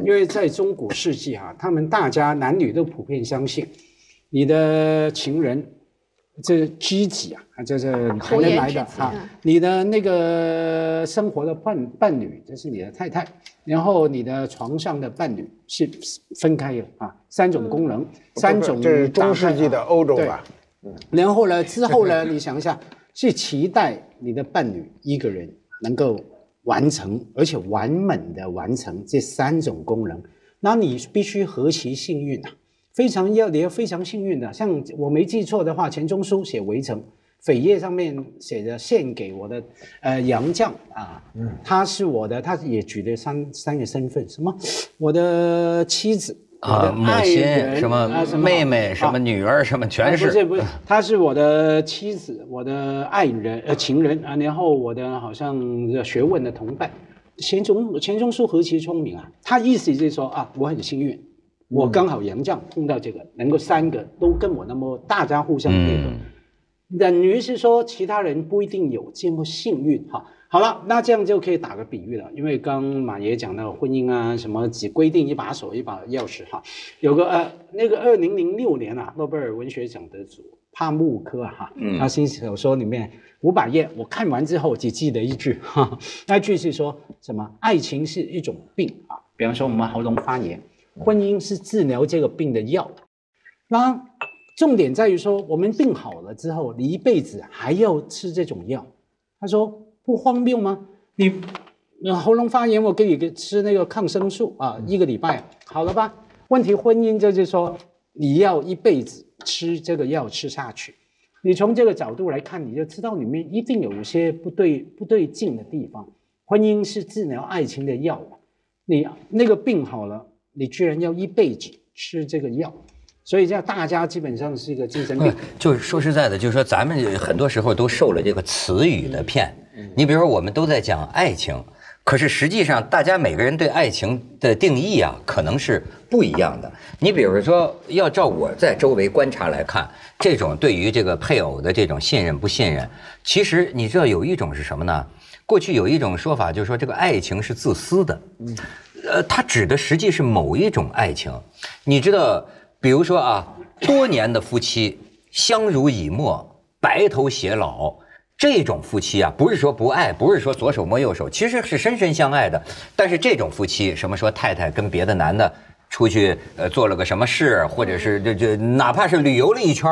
因为在中古世纪啊，他们大家男女都普遍相信，你的情人，这知己啊，这是谈得来的啊，你的那个生活的伴侣，这是你的太太，然后你的床上的伴侣是分开的啊，三种功能，三种。这是中世纪的欧洲吧？然后呢，之后呢，你想一下，是期待你的伴侣一个人能够完成，而且完美的完成这三种功能，那你必须何其幸运啊！你要非常幸运的，像我没记错的话，钱钟书写《围城》，扉页上面写着献给我的杨绛啊，他是我的，他也举了三个身份，什么我的妻子。母亲什么妹妹什么女儿什么全是不是，她是我的妻子，我的爱人情人啊，然后我的好像学问的同伴。钱钟书何其聪明啊！他意思就是说啊，我很幸运，我刚好杨绛碰到这个，能够三个都跟我那么大家互相配合，等于是说其他人不一定有这么幸运哈。好了，那这样就可以打个比喻了，因为刚马爷讲到婚姻啊，什么只规定一把手一把钥匙哈，有个那个2006年啊，诺贝尔文学奖得主帕慕科哈，他新小说里面500页，我看完之后只记得一句哈，那句是说什么？爱情是一种病啊，比方说我们喉咙发炎，婚姻是治疗这个病的药。那重点在于说，我们病好了之后，你一辈子还要吃这种药。他说。不荒谬吗？你喉咙发炎，我给你吃那个抗生素啊，1个礼拜好了吧？问题婚姻就是说，你要一辈子吃这个药吃下去。你从这个角度来看，你就知道里面一定有些不对劲的地方。婚姻是治疗爱情的药，你那个病好了，你居然要一辈子吃这个药。所以这样大家基本上是一个精神病。就是说实在的，就是说咱们很多时候都受了这个词语的骗。你比如说我们都在讲爱情，可是实际上大家每个人对爱情的定义啊，可能是不一样的。你比如说，要照我在周围观察来看，这种对于这个配偶的这种信任不信任，其实你知道有一种是什么呢？过去有一种说法，就是说这个爱情是自私的，它指的实际是某一种爱情。你知道，比如说啊，多年的夫妻相濡以沫，白头偕老。这种夫妻啊，不是说不爱，不是说左手摸右手，其实是深深相爱的。但是这种夫妻，什么说太太跟别的男的出去做了个什么事，或者是哪怕是旅游了一圈，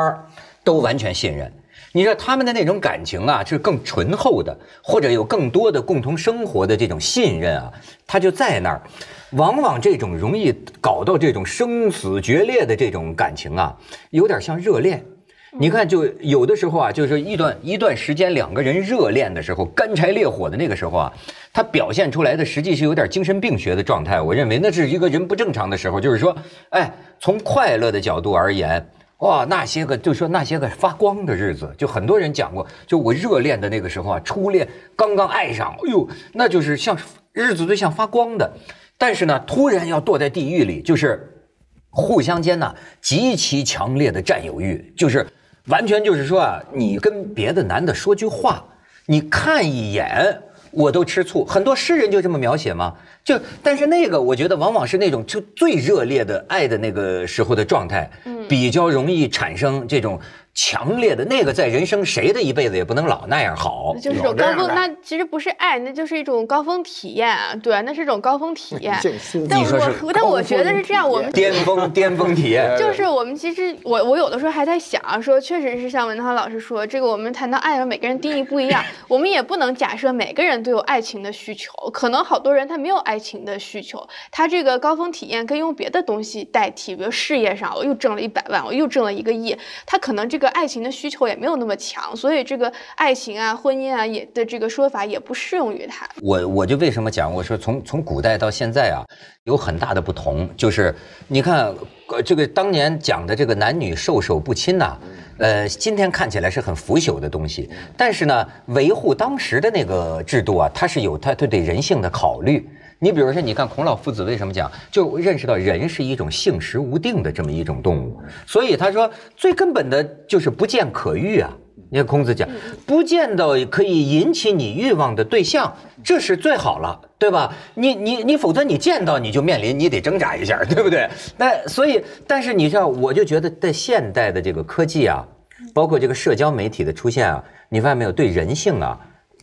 都完全信任。你知道他们的那种感情啊，是更醇厚的，或者有更多的共同生活的这种信任啊，他就在那儿。往往这种容易搞到这种生死决裂的这种感情啊，有点像热恋。你看，就有的时候啊，就是一段时间两个人热恋的时候，干柴烈火的那个时候啊，他表现出来的实际是有点精神病学的状态。我认为那是一个人不正常的时候，就是说，从快乐的角度而言，哇，那些个发光的日子，就很多人讲过，就我热恋的那个时候啊，初恋刚刚爱上，哎呦，那就是像日子都像发光的。但是呢，突然要堕在地狱里，就是互相间呢极其强烈的占有欲，就是完全就是说啊，你跟别的男的说句话，你看一眼我都吃醋。很多诗人就这么描写嘛。但是那个我觉得往往是那种就最热烈的爱的那个时候的状态，比较容易产生这种强烈的那个，在人生谁的一辈子也不能老那样好，就是一种高峰。那其实不是爱，那就是一种高峰体验啊。对，那是一种高峰体验。但我觉得是这样，我们巅峰体验。就是我们其实我有的时候还在想说，确实是像文涛老师说，这个我们谈到爱的时候，每个人定义不一样，我们也不能假设每个人都有爱情的需求。可能好多人他没有爱情的需求，他这个高峰体验可以用别的东西代替，比如事业上我又挣了100万，我又挣了1个亿，他可能这个爱情的需求也没有那么强，所以这个爱情啊、婚姻啊也的这个说法也不适用于他。我就为什么讲，我说从古代到现在啊，有很大的不同，就是你看这个当年讲的这个男女授受不亲呐，今天看起来是很腐朽的东西，但是呢，维护当时的那个制度啊，它是有它对人性的考虑。你比如说，你看孔老夫子为什么讲，就认识到人是一种性时无定的这么一种动物，所以他说最根本的就是不见可欲啊。你看孔子讲，不见到可以引起你欲望的对象，这是最好了，对吧？你否则你见到你就面临你得挣扎一下，对不对？那所以，但是你知道，我就觉得在现代的这个科技啊，包括这个社交媒体的出现啊，你发现没有，对人性啊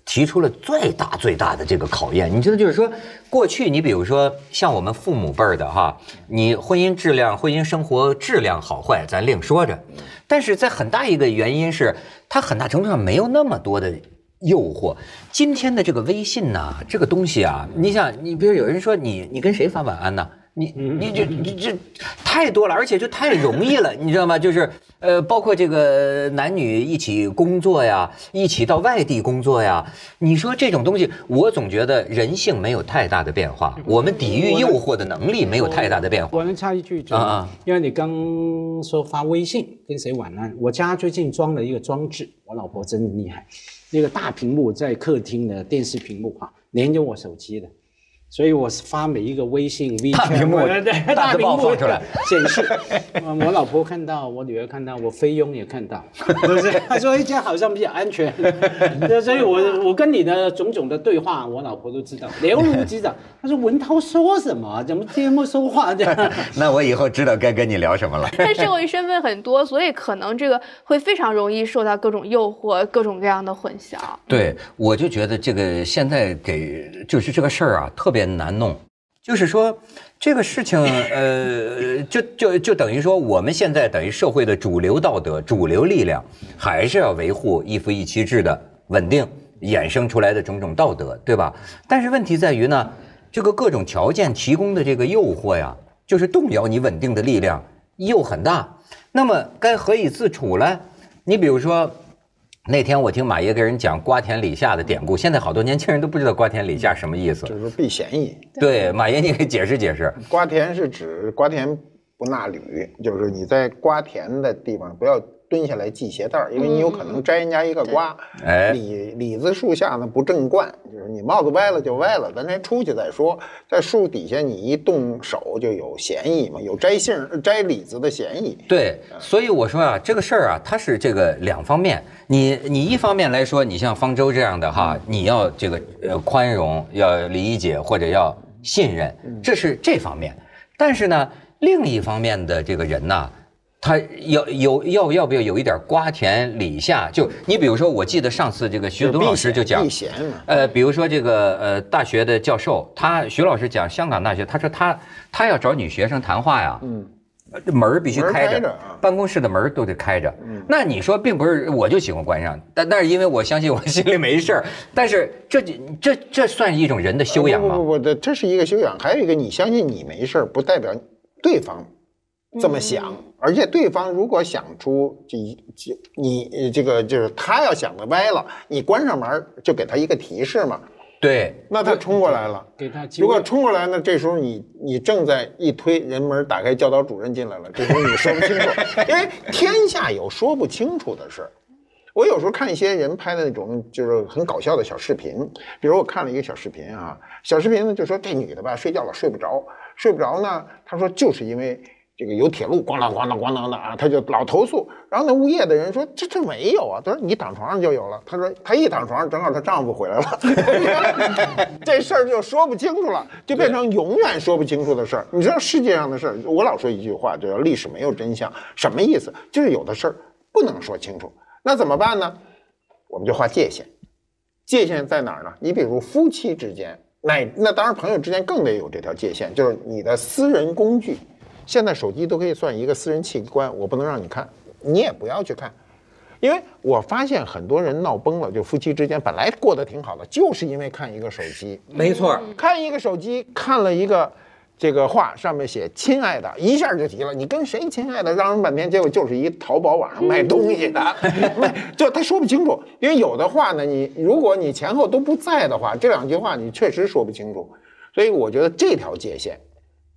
提出了最大的这个考验。你知道，就是说，过去你比如说像我们父母辈儿的哈，你婚姻质量、婚姻生活质量好坏咱另说着，但是在很大一个原因是，它很大程度上没有那么多的诱惑。今天的这个微信呐，这个东西啊，你想，你比如有人说你跟谁发晚安呢？你这太多了，而且就太容易了，你知道吗？就是包括这个男女一起工作呀，一起到外地工作呀，你说这种东西，我总觉得人性没有太大的变化，我们抵御诱惑的能力没有太大的变化。我能插一句因为你刚说发微信跟谁晚安，我家最近装了一个装置，我老婆真厉害，那个大屏幕在客厅的电视屏幕连着我手机的。所以我发每一个微信、大屏幕，大屏幕放出来显示，我老婆看到，我女儿看到，我菲佣也看到，是不是？她说这样好像比较安全。所以我跟你的种种的对话，我老婆都知道，了如指掌。她说文涛说什么？怎么这么说话这样？那我以后知道该跟你聊什么了。但社会身份很多，所以可能这个会非常容易受到各种诱惑、各种各样的混淆。对，我就觉得这个现在就是这个事儿啊，特别难弄，就是说这个事情，就等于说我们现在等于社会的主流道德、主流力量，还是要维护一夫一妻制的稳定，衍生出来的种种道德，对吧？但是问题在于呢，这个各种条件提供的这个诱惑呀，就是动摇你稳定的力量又很大。那么该何以自处呢？你比如说。那天我听马爷给人讲瓜田李下的典故，现在好多年轻人都不知道瓜田李下什么意思，就是避嫌疑。对，马爷你给解释解释。瓜田是指瓜田不纳履，就是你在瓜田的地方不要蹲下来系鞋带，因为你有可能摘人家一个瓜。李子树下呢不正冠，就是你帽子歪了就歪了，咱先出去再说。在树底下你一动手就有嫌疑嘛，有摘李子的嫌疑。对，所以我说啊，这个事儿啊，它是这个两方面。你一方面来说，你像方舟这样的哈，你要这个宽容，要理解或者要信任，这是这方面。但是呢，另一方面的这个人呢，他要不要有一点瓜田李下？就你比如说，我记得上次这个徐子东老师就讲，比如说这个大学的教授，徐老师讲香港大学，他说他要找女学生谈话呀，门必须开着，办公室的门都得开着。那你说并不是我就喜欢关上，但是因为我相信我心里没事儿。但是这算是一种人的修养吗？不，这是一个修养。还有一个，你相信你没事儿，不代表对方这么想。而且对方如果想出你这个就是他要想的歪了，你关上门就给他一个提示嘛。对，那他冲过来了，给他如果冲过来呢，这时候你正在一推人门打开，教导主任进来了，这时候你说不清楚，因为天下有说不清楚的事。我有时候看一些人拍的那种就是很搞笑的小视频，比如我看了一个小视频啊，小视频呢就说这女的吧睡觉了睡不着呢，她说就是因为这个有铁路咣当咣当咣当的啊，他就老投诉。然后那物业的人说这没有啊，他说你躺床上就有了。他说他一躺床上，正好她丈夫回来了，这事儿就说不清楚了，就变成永远说不清楚的事儿。你知道世界上的事儿，我老说一句话，叫历史没有真相，什么意思？就是有的事儿不能说清楚，那怎么办呢？我们就划界限。界限在哪儿呢？你比如夫妻之间，那当然朋友之间更得有这条界限，就是你的私人工具。现在手机都可以算一个私人器官，我不能让你看，你也不要去看，因为我发现很多人闹崩了，就夫妻之间本来过得挺好的，就是因为看一个手机。没错，看一个手机，看了一个这个话，上面写亲爱的，一下就急了，你跟谁亲爱的，嚷嚷半天，结果就是一淘宝网上卖东西的，就他说不清楚，因为有的话呢，如果你前后都不在的话，这两句话你确实说不清楚，所以我觉得这条界限。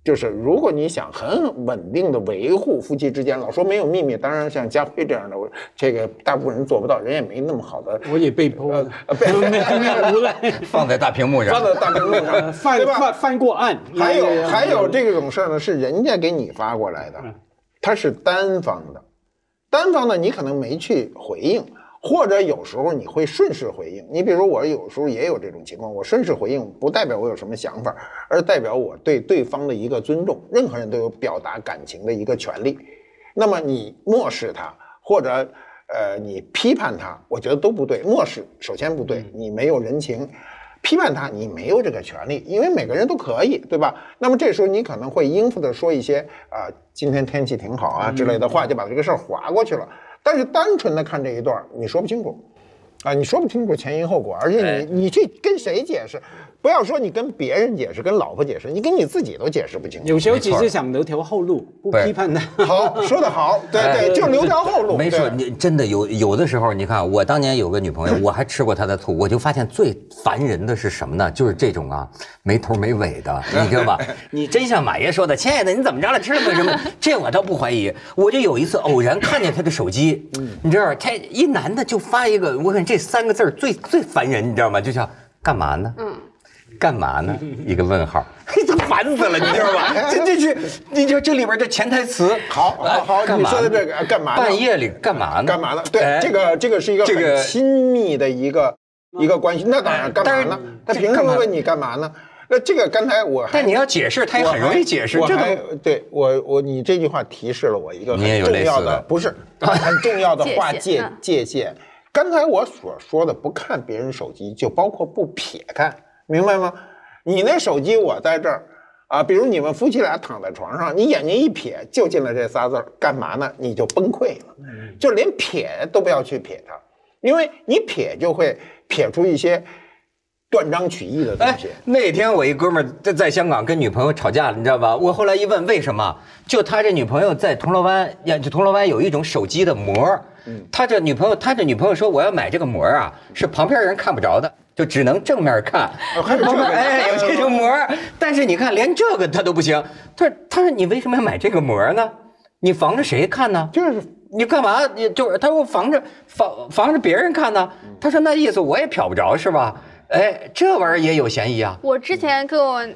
就是如果你想很稳定的维护夫妻之间，老说没有秘密，当然像家辉这样的，这个大部分人做不到，人也没那么好的。我也被迫了，放在大屏幕上，犯过案。还有这种事儿呢，是人家给你发过来的，它是单方的，你可能没去回应，或者有时候你会顺势回应。你比如我有时候也有这种情况，我顺势回应不代表我有什么想法，而代表我对对方的一个尊重。任何人都有表达感情的一个权利。那么你漠视他，或者你批判他，我觉得都不对。漠视首先不对，你没有人情；批判他，你没有这个权利，因为每个人都可以，对吧？那么这时候你可能会应付的说一些今天天气挺好啊之类的话，就把这个事儿划过去了。但是单纯的看这一段，你说不清楚，你说不清楚前因后果，而且你去跟谁解释？不要说你跟别人解释，跟老婆解释，你跟你自己都解释不清楚。有时候只是想留条后路，不批判他。好，说得好，对，就留条后路。没错，你真的有的时候，你看我当年有个女朋友，我还吃过她的醋，我就发现最烦人的是什么呢？就是这种没头没尾的，你知道吧？你真像马爷说的，亲爱的，你怎么着了？吃了没什么？这我倒不怀疑。我就有一次偶然看见她的手机，你知道，他一男的就发一个，我看这3个字最烦人，你知道吗？就叫干嘛呢？干嘛呢？一个问号，这烦死了，你知道吧？你就这里边的潜台词。好，你说的这个干嘛呢？半夜里干嘛呢？干嘛呢？对，这个是一个很亲密的一个关系。那当然，干嘛呢？他凭什么问你干嘛呢？那这个刚才但你要解释，他也很容易解释。对你这句话提示了我一个很重要的，不是很重要的划界限。刚才我所说的不看别人手机，就包括不瞥看。明白吗？你那手机我在这儿比如你们夫妻俩躺在床上，你眼睛一瞥就进了这仨字干嘛呢？你就崩溃了，就连瞥都不要去瞥它，因为你瞥就会瞥出一些断章取义的东西。那天我一哥们儿在香港跟女朋友吵架了，你知道吧？我后来一问为什么，就他这女朋友在铜锣湾有一种手机的膜，他这女朋友说我要买这个膜是旁边人看不着的。就只能正面看，有这种膜，但是你看连这个他都不行。他说你为什么要买这个膜呢？你防着谁看呢？就是你干嘛？他说防着别人看呢。他说那意思我也瞟不着是吧？这玩意儿也有嫌疑啊！我之前跟我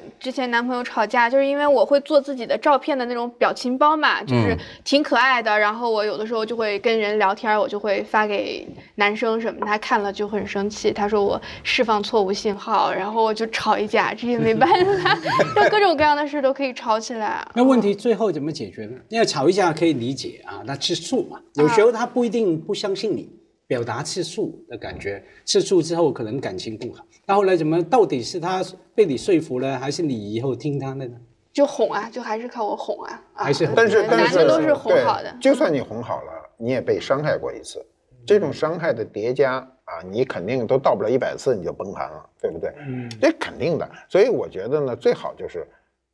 男朋友吵架，就是因为我会做自己的照片的那种表情包嘛，就是挺可爱的。然后我有的时候就会跟人聊天，我就会发给男生什么，他看了就很生气，他说我释放错误信号，然后我就吵一架，这也没办法，就各种各样的事都可以吵起来。那问题最后怎么解决呢？因为吵一架可以理解他吃醋嘛，有时候他不一定不相信你。表达吃醋的感觉，吃醋之后可能感情更好。那后来到底是他被你说服了，还是你以后听他的呢？就哄就还是靠我哄还是但是男的都是哄好的。就算你哄好了，你也被伤害过一次，这种伤害的叠加你肯定都到不了100次你就崩盘了，对不对？这肯定的。所以我觉得呢，最好就是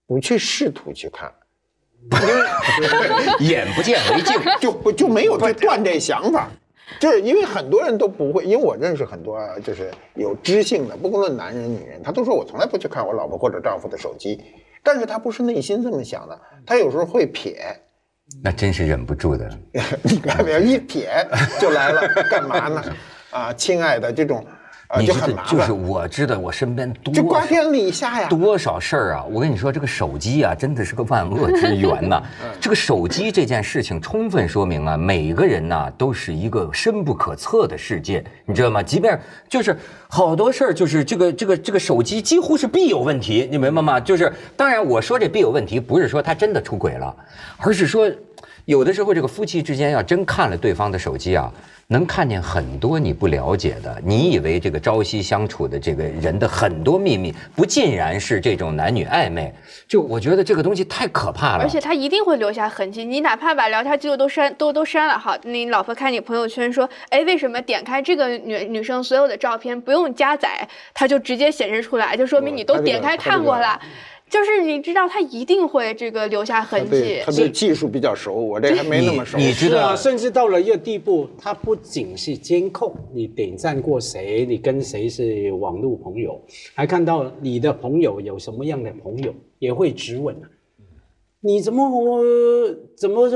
不去试图去看。眼不见为净，就没有去断这想法。就是因为很多人都不会，因为我认识很多就是有知性的，不论男人女人，他都说我从来不去看我老婆或者丈夫的手机，但是他不是内心这么想的，他有时候会瞥，那真是忍不住的。你看没有，一瞥就来了，干嘛呢？亲爱的，这种就很麻烦。就是我知道我身边就瓜田李下呀，多少事儿我跟你说，这个手机真的是个万恶之源呐。这个手机这件事情充分说明每个人都是一个深不可测的世界，你知道吗？即便就是好多事儿，就是这个手机几乎是必有问题，你明白吗？就是当然我说这必有问题，不是说他真的出轨了，而是说有的时候这个夫妻之间要真看了对方的手机能看见很多你不了解的，你以为这个朝夕相处的这个人的很多秘密，不尽然是这种男女暧昧。就我觉得这个东西太可怕了，而且他一定会留下痕迹。你哪怕把聊天记录都删了，好，你老婆看你朋友圈说，为什么点开这个女生所有的照片不用加载，它就直接显示出来，就说明你都点开看过了。就是你知道他一定会留下痕迹，他对技术比较熟，我这还没那么熟。你知道，甚至到了一个地步，他不仅是监控你点赞过谁，你跟谁是网络朋友，还看到你的朋友有什么样的朋友，也会质问你怎么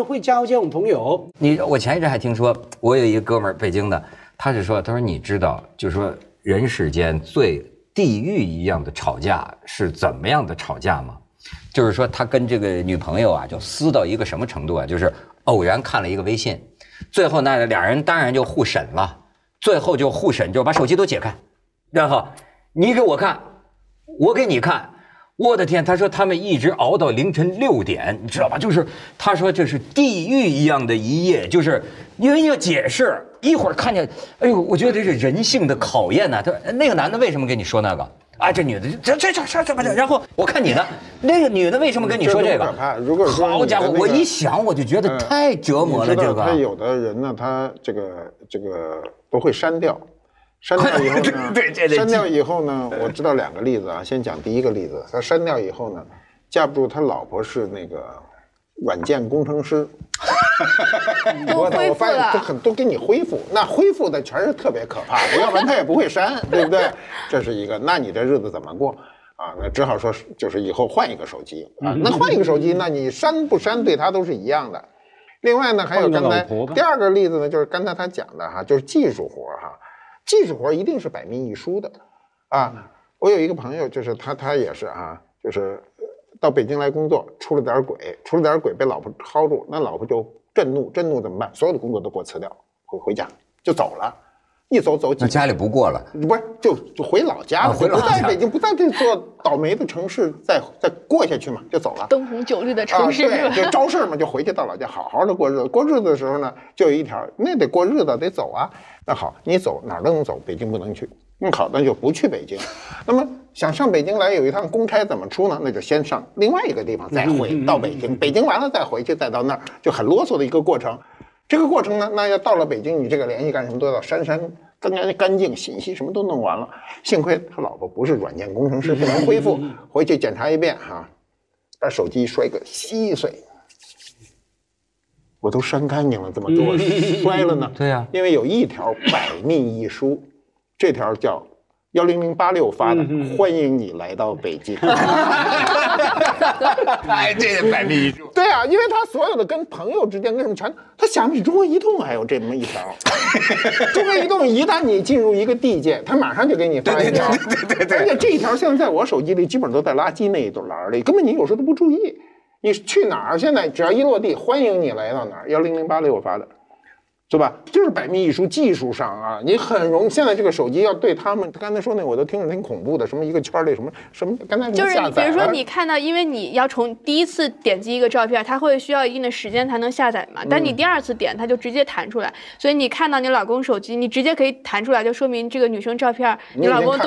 会交这种朋友？我前一阵还听说，我有一个哥们儿，北京的，他说你知道，就是说人世间最地狱一样的吵架是怎么样的吵架吗？就是说他跟这个女朋友就撕到一个什么程度就是偶然看了一个微信，最后那俩人当然就互审了，最后就互审，就把手机都解开，然后你给我看，我给你看。我的天，他说他们一直熬到凌晨6点，你知道吧？就是他说这是地狱一样的一夜，就是因为要解释，一会儿看见，哎呦，我觉得这是人性的考验呐。他那个男的为什么跟你说那个？啊，这女的这么的，然后我看你呢，那个女的为什么跟你说这个？可怕！如果说好家伙，我一想我就觉得太折磨了。这个他有的人呢，他这个都会删掉。删掉以后呢？对，删掉以后呢？我知道2个例子啊。先讲第一个例子，他删掉以后呢，架不住他老婆是那个软件工程师，我发现都给你恢复，那恢复的全是特别可怕的，要不然他也不会删，对不对？这是一个，那你这日子怎么过啊？那只好说就是以后换一个手机啊。那换一个手机，那你删不删对他都是一样的。另外呢，还有刚才第2个例子呢，就是刚才他讲的哈，就是技术活哈。技术活一定是百密一疏的，啊，我有一个朋友，就是他也是啊，就是到北京来工作，出了点鬼被老婆薅住，那老婆就震怒怎么办？所有的工作都给我辞掉，回家就走了，一走几年，那家里不过了，不是就回老家了，不在北京，不在这座倒霉的城市再过下去嘛，就走了。灯红酒绿的城市，对，就招事嘛，就回去到老家好好的过日子。过日子的时候呢，就有一条，那得过日子得走啊。那好，你走哪儿都能走，北京不能去。好，那就不去北京。那么想上北京来有一趟公差怎么出呢？那就先上另外一个地方，再回到北京，北京完了再回去，再到那儿，就很啰嗦的一个过程。这个过程呢，那要到了北京，你这个联系干什么都要删干净，信息什么都弄完了。幸亏他老婆不是软件工程师，不能恢复，回去检查一遍哈，把手机摔个稀碎。我都删干净了，怎么给我摔了呢？对呀，因为有一条百密一疏，这条叫10086发的，欢迎你来到北京。哎，这百密一疏。对啊，因为他所有的跟朋友之间跟什么全，他想比中国移动还有这么一条。中国移动一旦你进入一个地界，他马上就给你发一条。对。而且这一条现在在我手机里基本都在垃圾那一栏里，根本你有时候都不注意。你去哪儿？现在只要一落地，欢迎你来到哪儿？10086我发的，是吧？就是百密一疏，技术上啊，你很容易。现在这个手机要对他们，刚才说那我都听着挺恐怖的，什么一个圈里什么，刚才就是你比如说你看到，因为你要从第一次点击一个照片，它会需要一定的时间才能下载嘛，但你第2次点，它就直接弹出来。所以你看到你老公手机，你直接可以弹出来，就说明这个女生照片，你老公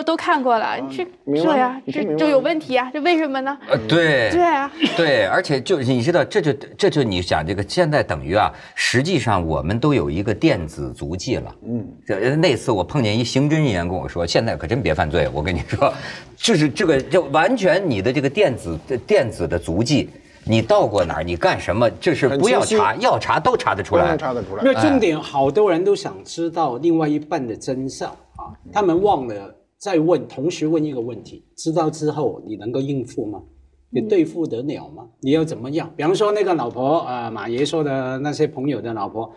都看过了，这呀，这有问题啊，这为什么呢？对啊，对，而且就是你知道，这就你想这个，现在等于啊，实际上我们都有一个电子足迹了。那次我碰见一刑侦人员跟我说，现在可真别犯罪，我跟你说，就是这个就完全你的这个电子的足迹。你到过哪儿？你干什么？这是不要查，要查都查得出来。查得出来。那重点，好多人都想知道另外一半的真相啊，他们忘了再同时问一个问题：知道之后你能够应付吗？你对付得了吗？你要怎么样？比方说那个老婆马爷说的那些朋友的老婆，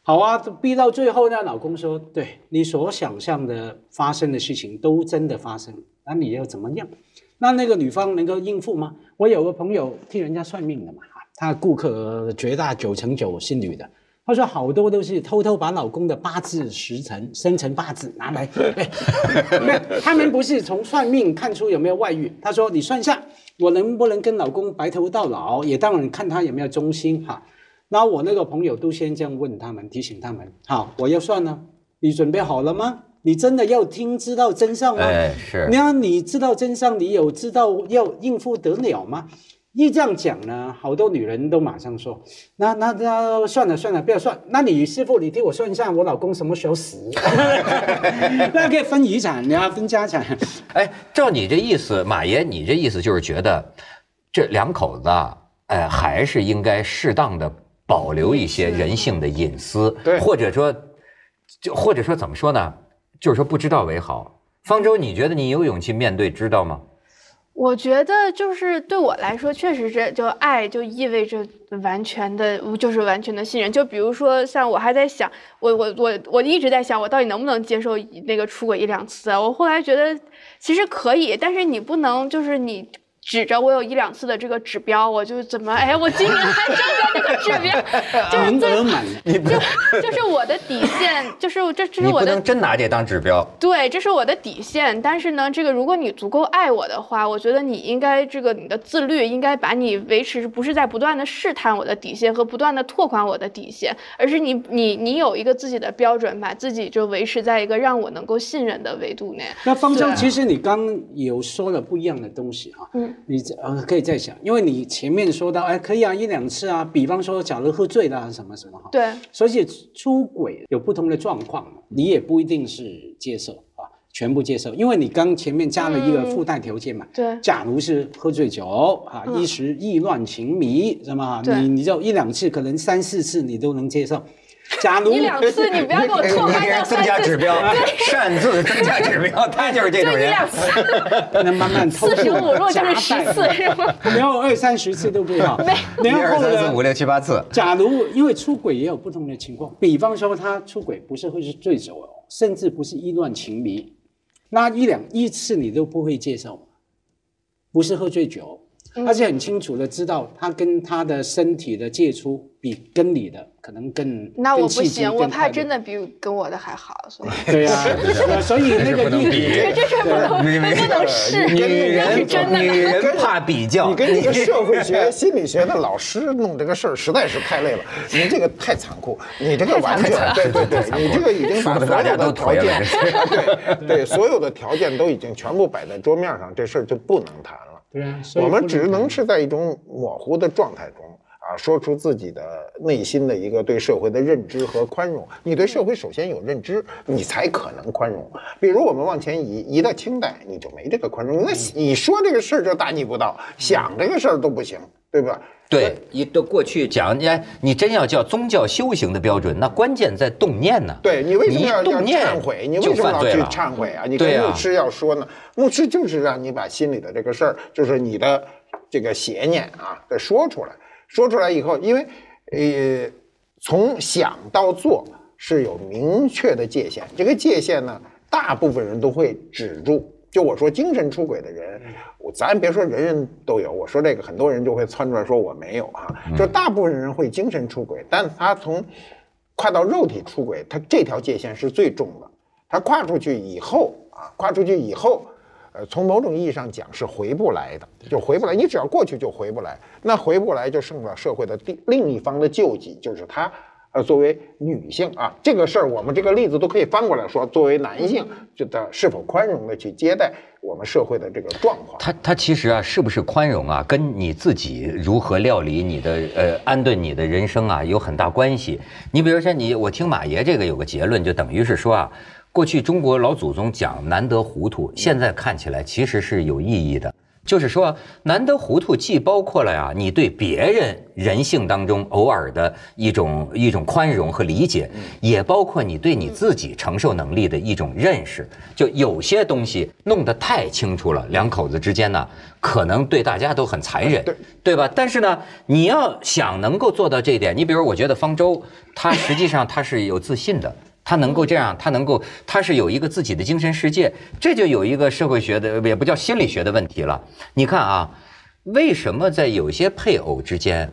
好啊，逼到最后呢，老公说，对你所想象的发生的事情都真的发生，那你要怎么样？那个女方能够应付吗？我有个朋友替人家算命的嘛，他顾客绝大9成9是女的，他说好多都是偷偷把老公的八字时辰生辰八字拿来，他们不是从算命看出有没有外遇，他说你算一下我能不能跟老公白头到老，也当然看他有没有忠心哈。然后我那个朋友都先这样问他们，提醒他们，好，我要算了，你准备好了吗？你真的要知道真相吗？是。你知道真相，你有知道要应付得了吗？一这样讲呢，好多女人都马上说，那算了，不要算。那你师傅，你替我算一下，我老公什么时候死？那可以分遗产，你要分家产。哎，照你这意思，马爷，你这意思就是觉得这2口子还是应该适当的保留一些人性的隐私，对，或者说怎么说呢？就是说不知道为好。方舟，你觉得你有勇气面对知道吗？我觉得就是对我来说，确实是就爱就意味着完全的信任。就比如说像我还在想，我一直在想，我到底能不能接受那个出轨1-2次啊？我后来觉得其实可以，但是你不能就是你指着我有1、2次的这个指标，我就怎么我今年还挣着这个指标，名额满，就是我的底线，这是我的，你不能真拿这当指标。对，这是我的底线。但是呢，这个如果你足够爱我的话，我觉得你应该你的自律应该把你维持，不是在不断的试探我的底线和不断的拓宽我的底线，而是你有一个自己的标准，把自己就维持在一个让我能够信任的维度内。那方舟，其实你刚有说了不一样的东西啊，你可以再想，因为你前面说到，可以啊，1、2次啊，比方说假如喝醉了什么什么哈，对，所以出轨有不同的状况，你也不一定是接受啊，全部接受，因为你刚前面加了一个附带条件嘛，对，假如是喝醉酒啊，一时意乱情迷，是吗？你就1、2次，可能3、4次你都能接受。假如1、2次，你不要给我拓宽到增加指标，擅自增加指标，他就是这种人。就1、2次，那慢慢偷45若就是10次是吗？然后20、30次都不好。1、2、3、4、5、6、7、8次。假如因为出轨也有不同的情况，比方说他出轨不是会是醉酒，甚至不是意乱情迷，那1次你都不会接受，不是喝醉酒。而且很清楚的知道他跟他的身体的接触比跟你的可能更，那我不行，我怕真的比跟我的还好，所以对呀，所以那个不能比，这是不能试。女人怕比较，你跟一个社会学、心理学的老师弄这个事儿实在是太累了，你这个太残酷，你这个完全对，你这个已经把所有的条件，对所有的条件都已经全部摆在桌面上，这事儿就不能谈了。对啊，我们只能是在一种模糊的状态中啊，说出自己的内心的一个对社会的认知和宽容。你对社会首先有认知，你才可能宽容。比如我们往前移到清代，你就没这个宽容。那你说这个事儿就大逆不道，想这个事儿都不行，对吧？对，都过去讲，你真要叫宗教修行的标准，那关键在动念呢。对，你为什么要动念忏悔？你为什么要去忏悔啊？你跟牧师要说呢？牧师就是让你把心里的这个事儿，就是你的这个邪念啊，给说出来。说出来以后，因为从想到做是有明确的界限，这个界限呢，大部分人都会止住。就我说精神出轨的人，咱别说人人都有，我说这个很多人就会窜出来说我没有啊，就大部分人会精神出轨，但他从跨到肉体出轨，他这条界限是最重的。他跨出去以后，从某种意义上讲是回不来的，就回不来。你只要过去就回不来，那回不来就剩了社会的另一方的救济，就是他。作为女性啊，这个事儿我们这个例子都可以翻过来说，作为男性，觉得是否宽容的去接待我们社会的这个状况。他其实啊，是不是宽容啊，跟你自己如何料理你的安顿你的人生啊，有很大关系。你比如说我听马爷这个有个结论，就等于是说啊，过去中国老祖宗讲难得糊涂，现在看起来其实是有意义的。就是说，难得糊涂既包括了呀，你对别人人性当中偶尔的一种宽容和理解，也包括你对你自己承受能力的一种认识。就有些东西弄得太清楚了，两口子之间呢，可能对大家都很残忍，对吧？但是呢，你要想能够做到这一点，你比如我觉得方舟，他实际上他是有自信的。他能够这样，他是有一个自己的精神世界，这就有一个社会学的，也不叫心理学的问题了。你看啊，为什么在有些配偶之间，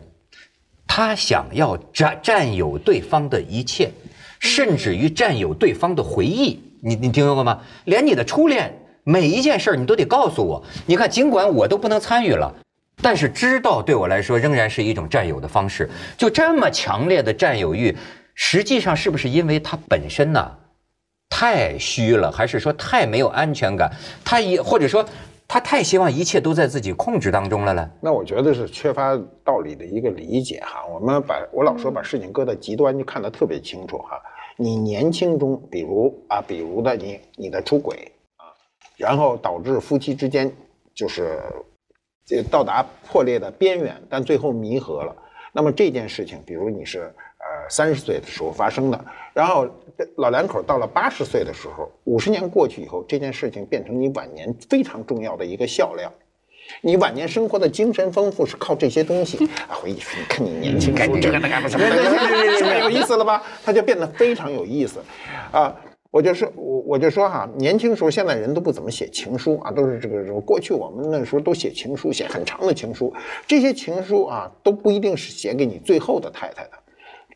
他想要占有对方的一切，甚至于占有对方的回忆？你听说过吗？连你的初恋每一件事你都得告诉我。你看，尽管我都不能参与了，但是知道对我来说仍然是一种占有的方式。就这么强烈的占有欲。实际上是不是因为他本身呢太虚了，还是说太没有安全感？或者说他太希望一切都在自己控制当中了呢？那我觉得是缺乏道理的一个理解哈。我老说把事情搁在极端就看得特别清楚哈。你年轻中，比如的你的出轨啊，然后导致夫妻之间就是到达破裂的边缘，但最后弥合了。那么这件事情，比如你是30岁的时候发生的，然后老两口到了80岁的时候，50年过去以后，这件事情变成你晚年非常重要的一个笑料。你晚年生活的精神丰富是靠这些东西啊，回忆说你看你年轻时候这个那个什么的，是不是有意思了吧？它就变得非常有意思啊。我就说哈，年轻时候现在人都不怎么写情书啊，都是这个过去我们那时候都写情书，写很长的情书，这些情书啊都不一定是写给你最后的太太的。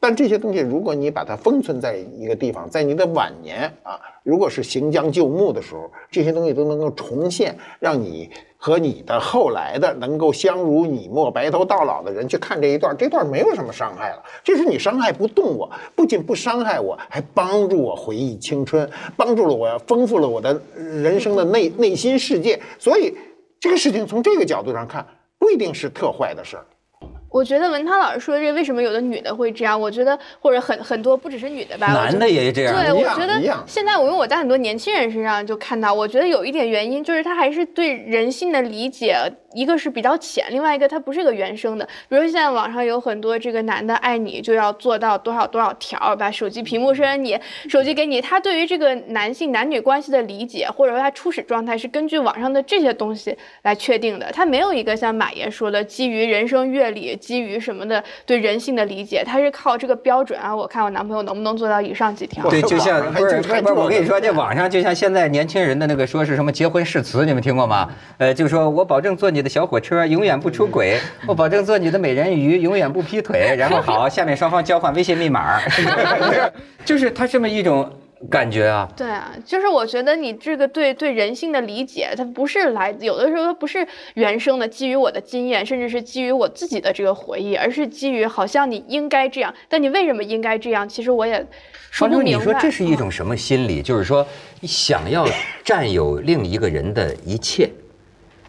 但这些东西，如果你把它封存在一个地方，在你的晚年啊，如果是行将就木的时候，这些东西都能够重现，让你和你的后来的能够相濡以沫、白头到老的人去看这一段，这段没有什么伤害了。这时候你伤害不动我，不仅不伤害我，还帮助我回忆青春，帮助了我，丰富了我的人生的内心世界。所以这个事情从这个角度上看，不一定是特坏的事儿。我觉得文涛老师说这为什么有的女的会这样？我觉得或者很多不只是女的吧，男的也这样。对，我觉得现在我在很多年轻人身上就看到，我觉得有一点原因就是他还是对人性的理解，一个是比较浅，另外一个他不是个原生的。比如现在网上有很多这个男的爱你就要做到多少多少条，把手机屏幕设成你，手机给你，他对于这个男性男女关系的理解，或者说他初始状态是根据网上的这些东西来确定的，他没有一个像马爷说的基于人生阅历。基于什么的对人性的理解，他是靠这个标准啊。我看我男朋友能不能做到以上几条？对，就像不是，我跟你说，这网上就像现在年轻人的那个说是什么结婚誓词，你们听过吗？就说我保证做你的小火车，永远不出轨；我保证做你的美人鱼，永远不劈腿。然后好，下面双方交换微信密码，就是他这么一种。感觉啊，对啊，就是我觉得你这个对人性的理解，它不是有的时候它不是原生的，基于我的经验，甚至是基于我自己的这个回忆，而是基于好像你应该这样，但你为什么应该这样？其实我也说不明白。你说这是一种什么心理？就是说，你想要占有另一个人的一切，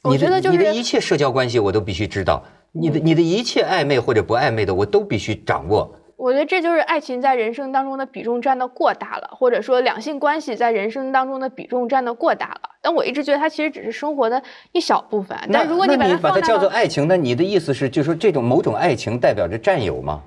我觉得就是你的一切社交关系我都必须知道，你的一切暧昧或者不暧昧的我都必须掌握。我觉得这就是爱情在人生当中的比重占得过大了，或者说两性关系在人生当中的比重占得过大了。但我一直觉得它其实只是生活的一小部分。但如果你把它叫做爱情，那你的意思是，就是说这种某种爱情代表着占有吗？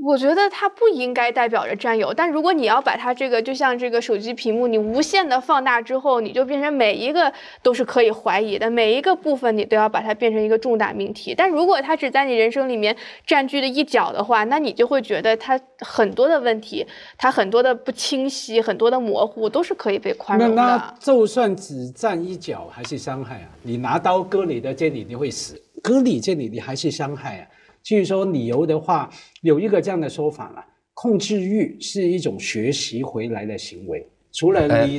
我觉得它不应该代表着占有，但如果你要把它这个就像这个手机屏幕，你无限的放大之后，你就变成每一个都是可以怀疑的，每一个部分你都要把它变成一个重大命题。但如果它只在你人生里面占据了一角的话，那你就会觉得它很多的问题，它很多的不清晰，很多的模糊都是可以被宽容的。那就算只占一角还是伤害啊！你拿刀割你的这里你会死，割你这里你还是伤害啊！至于说理由的话，有一个这样的说法啦，控制欲是一种学习回来的行为。除了你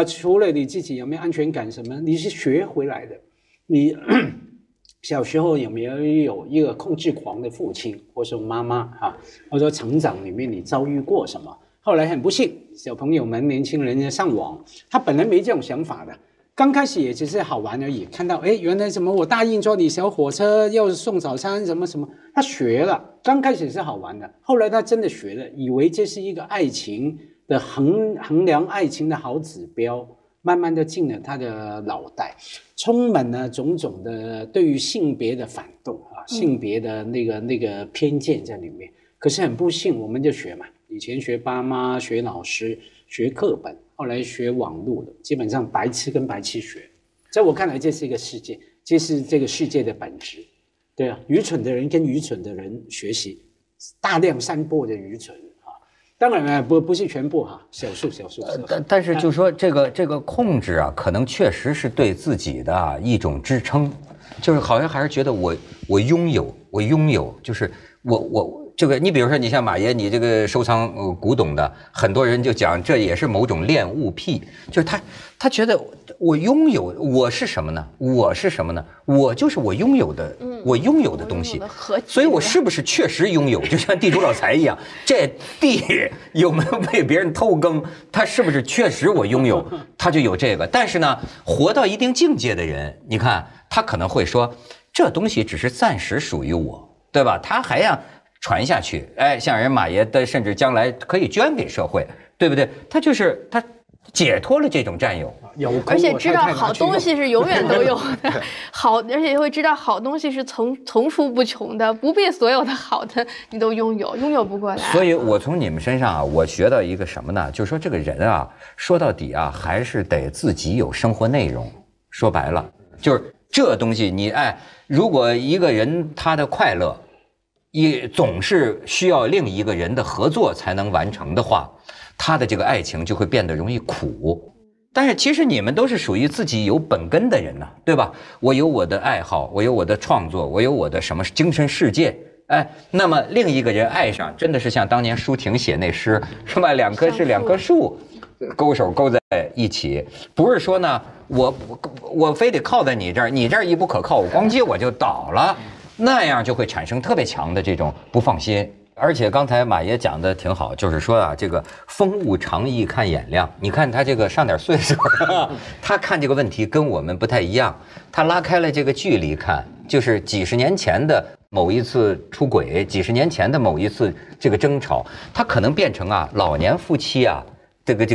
除了你自己有没有安全感什么，你是学回来的。你小时候有没有一个控制狂的父亲或是妈妈啊？或者说成长里面你遭遇过什么？后来很不幸，小朋友们、年轻人上网，他本来没这种想法的。刚开始也只是好玩而已，看到原来什么我答应坐你小火车要送早餐什么什么，他学了。刚开始是好玩的，后来他真的学了，以为这是一个爱情的衡量爱情的好指标，慢慢的进了他的脑袋，充满了种种的对于性别的反动啊，性别的那个偏见在里面。可是很不幸，我们就学嘛，以前学爸妈、学老师、学课本。后来学网络的，基本上白痴跟白痴学，在我看来，这是一个世界，这是这个世界的本质。对啊，愚蠢的人跟愚蠢的人学习，大量散播的愚蠢啊。当然不是全部哈，少数。但是就说这个控制啊，可能确实是对自己的一种支撑，就是好像还是觉得我拥有，就是我。这个，你比如说，你像马爷，你这个收藏古董的，很多人就讲这也是某种恋物癖，就是他觉得我拥有，我是什么呢？我就是我拥有的，我拥有的东西，所以我是不是确实拥有？就像地主老财一样，这地有没有被别人偷耕？他是不是确实我拥有？他就有这个。但是呢，活到一定境界的人，你看他可能会说，这东西只是暂时属于我，对吧？他还要传下去，像人马爷的，甚至将来可以捐给社会，对不对？他解脱了这种占有，而且知道好东西是永远都有的，而且会知道好东西是层出不穷的，不必所有的好的你都拥有不过来。所以我从你们身上啊，我学到一个什么呢？就是说这个人啊，说到底啊，还是得自己有生活内容。说白了，就是这东西你如果一个人他的快乐也总是需要另一个人的合作才能完成的话，他的这个爱情就会变得容易苦。但是其实你们都是属于自己有本根的人呐，对吧？我有我的爱好，我有我的创作，我有我的什么精神世界。哎，那么另一个人爱上，真的是像当年舒婷写那诗，是吧？两棵树，勾手勾在一起，不是说呢，我非得靠在你这儿，你这儿一不可靠，我咣叽我就倒了，那样就会产生特别强的这种不放心。而且刚才马爷讲的挺好，就是说啊，这个风物长宜看眼量。你看他这个上点岁数，他看这个问题跟我们不太一样。他拉开了这个距离看，就是几十年前的某一次出轨，几十年前的某一次这个争吵，他可能变成啊老年夫妻啊，这个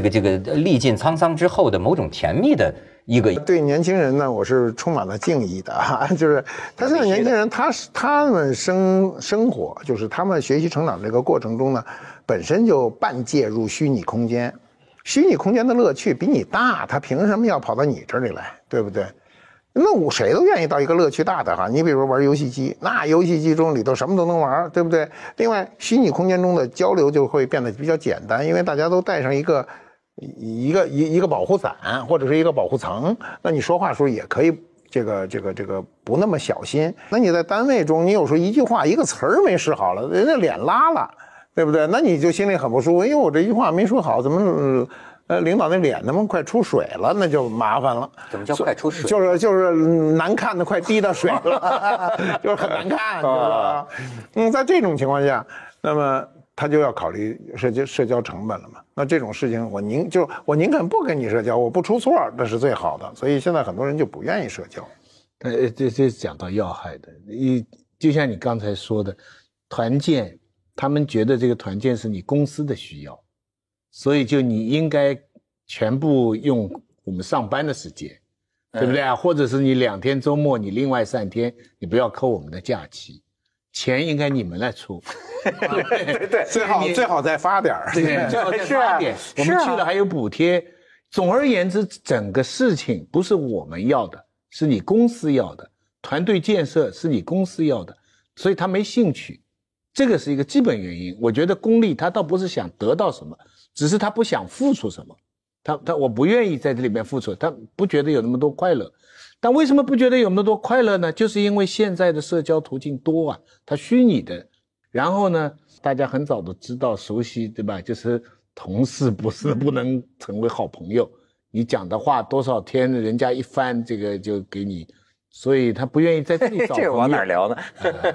历尽沧桑之后的某种甜蜜的一个。对年轻人呢，我是充满了敬意的啊，就是他现在年轻人，他们生活，就是他们学习成长这个过程中呢，本身就半介入虚拟空间，虚拟空间的乐趣比你大，他凭什么要跑到你这里来，对不对？那谁都愿意到一个乐趣大的哈，你比如玩游戏机，那游戏机中里头什么都能玩，对不对？另外，虚拟空间中的交流就会变得比较简单，因为大家都带上一个保护伞或者是一个保护层，那你说话的时候也可以这个不那么小心。那你在单位中，你有时候一句话一个词儿没使好了，人家脸拉了，对不对？那你就心里很不舒服，因为我这句话没说好，怎么领导那脸他妈快出水了，那就麻烦了。怎么叫快出水？就是难看的快滴到水了，就是很难看，知道吧？在这种情况下，那么他就要考虑社交成本了嘛。那这种事情我宁肯不跟你社交，我不出错，那是最好的。所以现在很多人就不愿意社交。这讲到要害的，就像你刚才说的，团建，他们觉得这个团建是你公司的需要，所以就你应该全部用我们上班的时间，对不对啊？或者是你2天周末，你另外3天，你不要扣我们的假期，钱应该你们来出。对，最好再发点儿，对，最好再发点。我们去了还有补贴。总而言之，整个事情不是我们要的，是你公司要的，团队建设是你公司要的，所以他没兴趣，这个是一个基本原因。我觉得功利他倒不是想得到什么，只是他不想付出什么，我不愿意在这里面付出，他不觉得有那么多快乐。但为什么不觉得有那么多快乐呢？就是因为现在的社交途径多啊，它虚拟的，然后呢，大家很早都知道熟悉，对吧？就是同事不能成为好朋友，你讲的话多少天人家一翻这个就给你，所以他不愿意在这里找朋友。这往哪聊呢？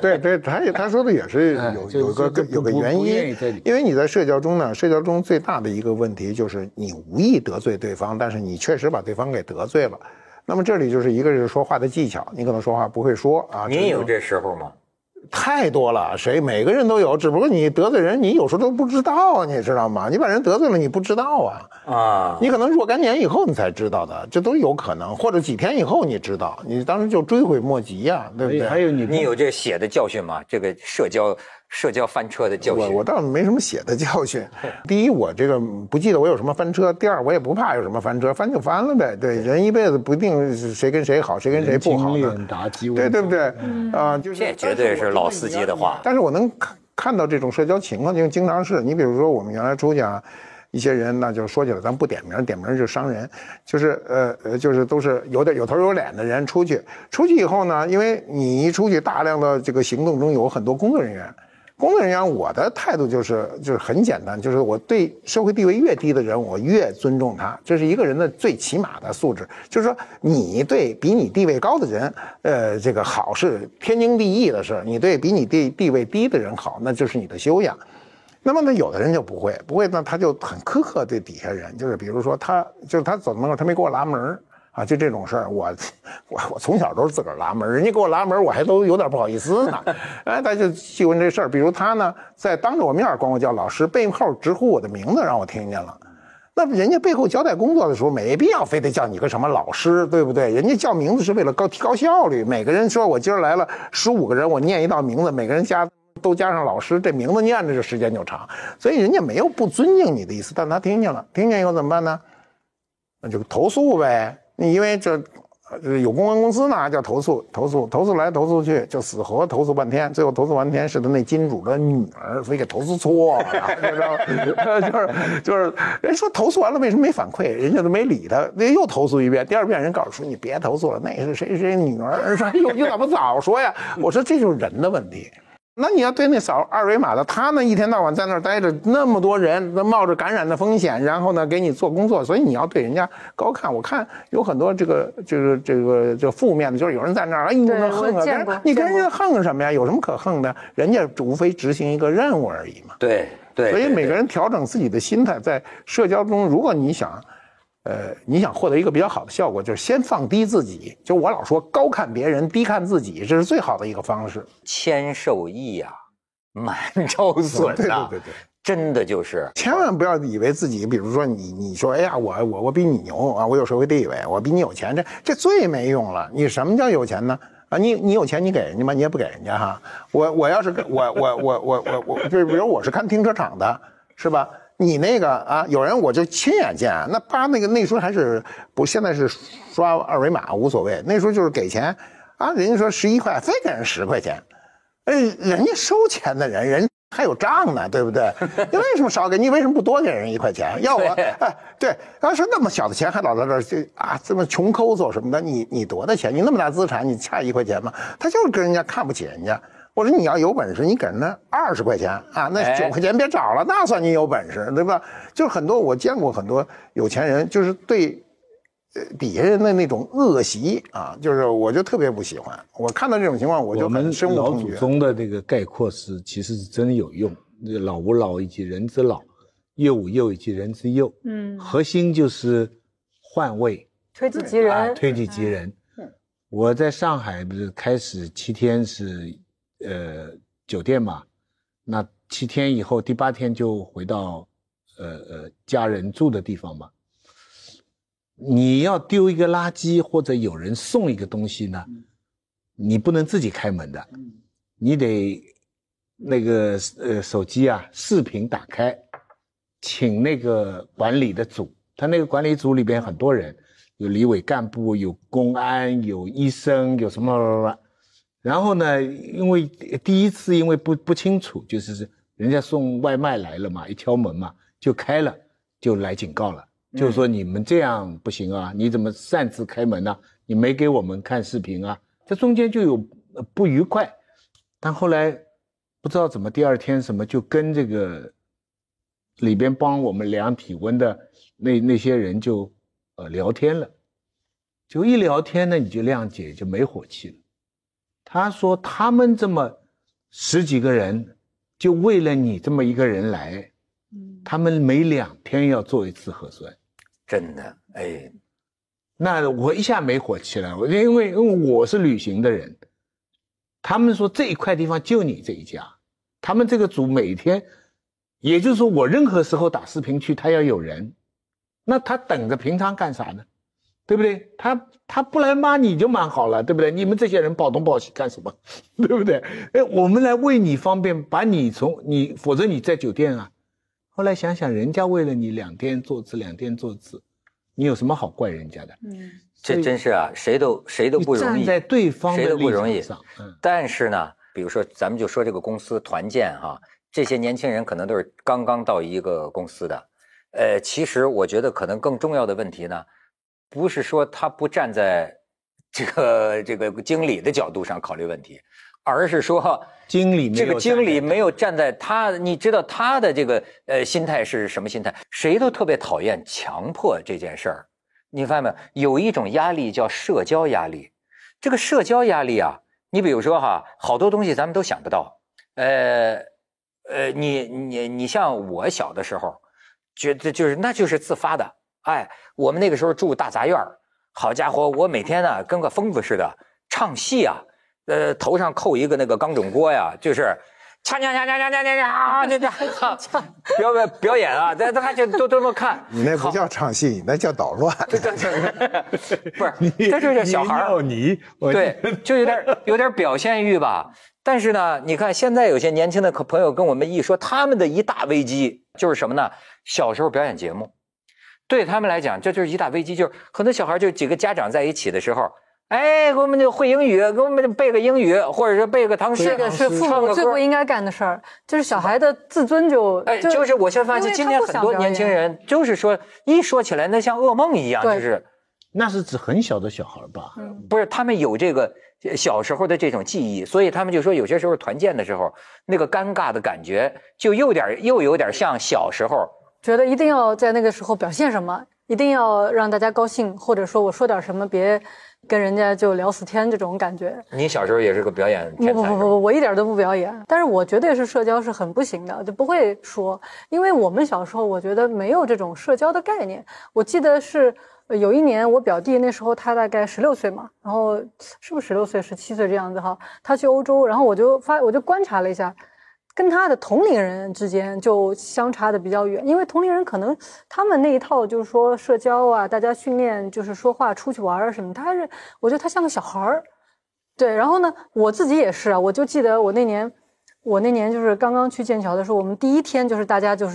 对，他说的也是有个原因，因为你在社交中呢，社交中最大的一个问题就是你无意得罪对方，但是你确实把对方给得罪了。那么这里就是一个是说话的技巧，你可能说话不会说啊。你有这时候吗？太多了，每个人都有，只不过你得罪人，你有时候都不知道，你知道吗？你把人得罪了，你不知道啊，你可能若干年以后你才知道的，这都有可能，或者几天以后你知道，你当时就追悔莫及呀，对不对？还有你有这血的教训吗？这个社交翻车的教训？我倒没什么血的教训。第一，我这个不记得我有什么翻车；第二，我也不怕有什么翻车，翻就翻了呗。对，人一辈子不一定是谁跟谁好，谁跟谁不好的，对不对？就是这绝对是老司机的话。但是我能看到这种社交情况，就经常是你比如说我们原来出去啊，一些人那就说起来，咱不点名，点名就是伤人，就是都是有头有脸的人出去以后呢，因为你一出去，大量的这个行动中有很多工作人员。工作人员，我的态度就是很简单，就是我对社会地位越低的人，我越尊重他，这是一个人的最起码的素质。就是说，你对比你地位高的人，这个好是天经地义的事，你对比你地位低的人好，那就是你的修养。那么呢，有的人就不会，那他就很苛刻对底下人，就是比如说他走门口，他没给我拉门。啊，就这种事儿，我从小都是自个儿拉门，人家给我拉门，我还都有点不好意思呢。哎，他就细问这事儿，比如他呢，在当着我面管我叫老师，背后直呼我的名字，让我听见了。那人家背后交代工作的时候，没必要非得叫你个什么老师，对不对？人家叫名字是为了提高效率。每个人说我今儿来了15个人，我念一道名字，每个人都加上老师，这名字念着这时间就长。所以人家没有不尊敬你的意思，但他听见了，听见以后怎么办呢？那就投诉呗。因为这有公关公司呢叫投诉来投诉去，就死活投诉半天，最后投诉半天是他那金主的女儿，所以给投诉错了，就是人说投诉完了为什么没反馈，人家都没理他，那又投诉一遍，第二遍人告诉说你别投诉了，那是谁女儿，说你怎么早说呀？我说这就是人的问题。那你要对那扫二维码的，他呢一天到晚在那儿待着，那么多人冒着感染的风险，然后呢给你做工作，所以你要对人家高看。我看有很多这个负面的，就是有人在那儿，哎呦那横啊，你跟人家横什么呀？有什么可横的？人家无非执行一个任务而已嘛。对，所以每个人调整自己的心态，在社交中，如果你想获得一个比较好的效果，就是先放低自己。就我老说，高看别人，低看自己，这是最好的一个方式。谦受益啊，满招损啊，对，真的就是千万不要以为自己，比如说你说，哎呀，我比你牛啊，我有社会地位，我比你有钱，这最没用了。你什么叫有钱呢？啊，你有钱你给人家吗？你也不给人家哈。我要是我，就比如我是看停车场的，是吧？你那个啊，有人我就亲眼见，那扒那时候还是不，现在是刷二维码无所谓，那时候就是给钱啊，人家说11块，非给人10块钱，人家收钱的人还有账呢，对不对？你为什么少给？你为什么不多给人1块钱？要我对，要是那么小的钱还老在这儿这么穷抠搜什么的，你多大钱？你那么大资产，你差1块钱吗？他就是跟人家看不起人家。我说你要有本事，你给人家20块钱啊，那9块钱别找了，那算你有本事，对吧？就是很多我见过很多有钱人，就是对底下人的那种恶习啊，就是我就特别不喜欢。我看到这种情况，我就很深恶痛绝。老祖宗的这个概括是其实是真有用，老吾老以及人之老，幼吾幼以及人之幼。核心就是换位，推己及人，推己及人。我在上海不是开始7天是酒店嘛，那7天以后第8天就回到家人住的地方嘛。你要丢一个垃圾或者有人送一个东西呢，你不能自己开门的，你得那个手机啊视频打开，请那个管理的组，他那个管理组里边很多人，有里委干部，有公安，有医生，有什么。然后呢，因为第一次因为不清楚，就是人家送外卖来了嘛，一敲门嘛就开了，就来警告了，就是说你们这样不行啊，你怎么擅自开门呢？你没给我们看视频啊，这中间就有不愉快。但后来不知道怎么第2天什么就跟这个里边帮我们量体温的那些人就聊天了，就一聊天呢你就谅解，就没火气了。他说他们这么10几个人就为了你这么一个人来，他们每2天要做1次核酸。真的，哎，那我一下没火气了，因为我是旅行的人，他们说这一块地方就你这一家，他们这个组每天，也就是说我任何时候打视频去，他要有人，那他等着平常干啥呢？对不对？他不来骂你就蛮好了，对不对？你们这些人保东保西干什么？对不对？我们来为你方便，把你否则你在酒店啊。后来想想，人家为了你2天做次，2天做次，你有什么好怪人家的？这真是啊，谁都不容易，站在对方的谁都不容易立场上。但是呢，比如说咱们就说这个公司团建哈，这些年轻人可能都是刚刚到一个公司的，其实我觉得可能更重要的问题呢，不是说他不站在这个经理的角度上考虑问题，而是说经理没有站在他，你知道他的这个心态是什么心态？谁都特别讨厌强迫这件事儿，你发现没有？有一种压力叫社交压力，这个社交压力啊，你比如说哈，好多东西咱们都想不到，你像我小的时候，觉得那就是自发的。哎，我们那个时候住大杂院，好家伙，我每天呢跟个疯子似的唱戏啊，头上扣一个那个钢种锅呀，就是锵表演啊，大家都这么看。你那不叫唱戏，你那叫捣乱。不是，这就是小孩儿，对，就有点表现欲吧。但是呢，你看现在有些年轻的朋友跟我们一说，他们的一大危机就是什么呢？小时候表演节目。对他们来讲，这就是一大危机，就是很多小孩就几个家长在一起的时候，哎，给我们就会英语，给我们就背个英语，或者是背个唐诗，这个是父母最不应该干的事儿，就是小孩的自尊就是我现在发现今天很多年轻人就是说一说起来那像噩梦一样，就是那是指很小的小孩吧？不是他们有这个小时候的这种记忆，所以他们就说有些时候团建的时候那个尴尬的感觉就又有点像小时候，觉得一定要在那个时候表现什么，一定要让大家高兴，或者说我说点什么别跟人家就聊死天这种感觉。你小时候也是个表演天才？不，我一点都不表演，但是我绝对是社交是很不行的，就不会说，因为我们小时候我觉得没有这种社交的概念。我记得是有一年我表弟那时候他大概16岁嘛，然后是不是16岁17岁这样子哈，他去欧洲，然后我就观察了一下。跟他的同龄人之间就相差的比较远，因为同龄人可能他们那一套就是说社交啊，大家训练就是说话、出去玩啊什么，我觉得他像个小孩儿。对，然后呢，我自己也是啊，我就记得我那年就是刚刚去剑桥的时候，我们第一天就是大家就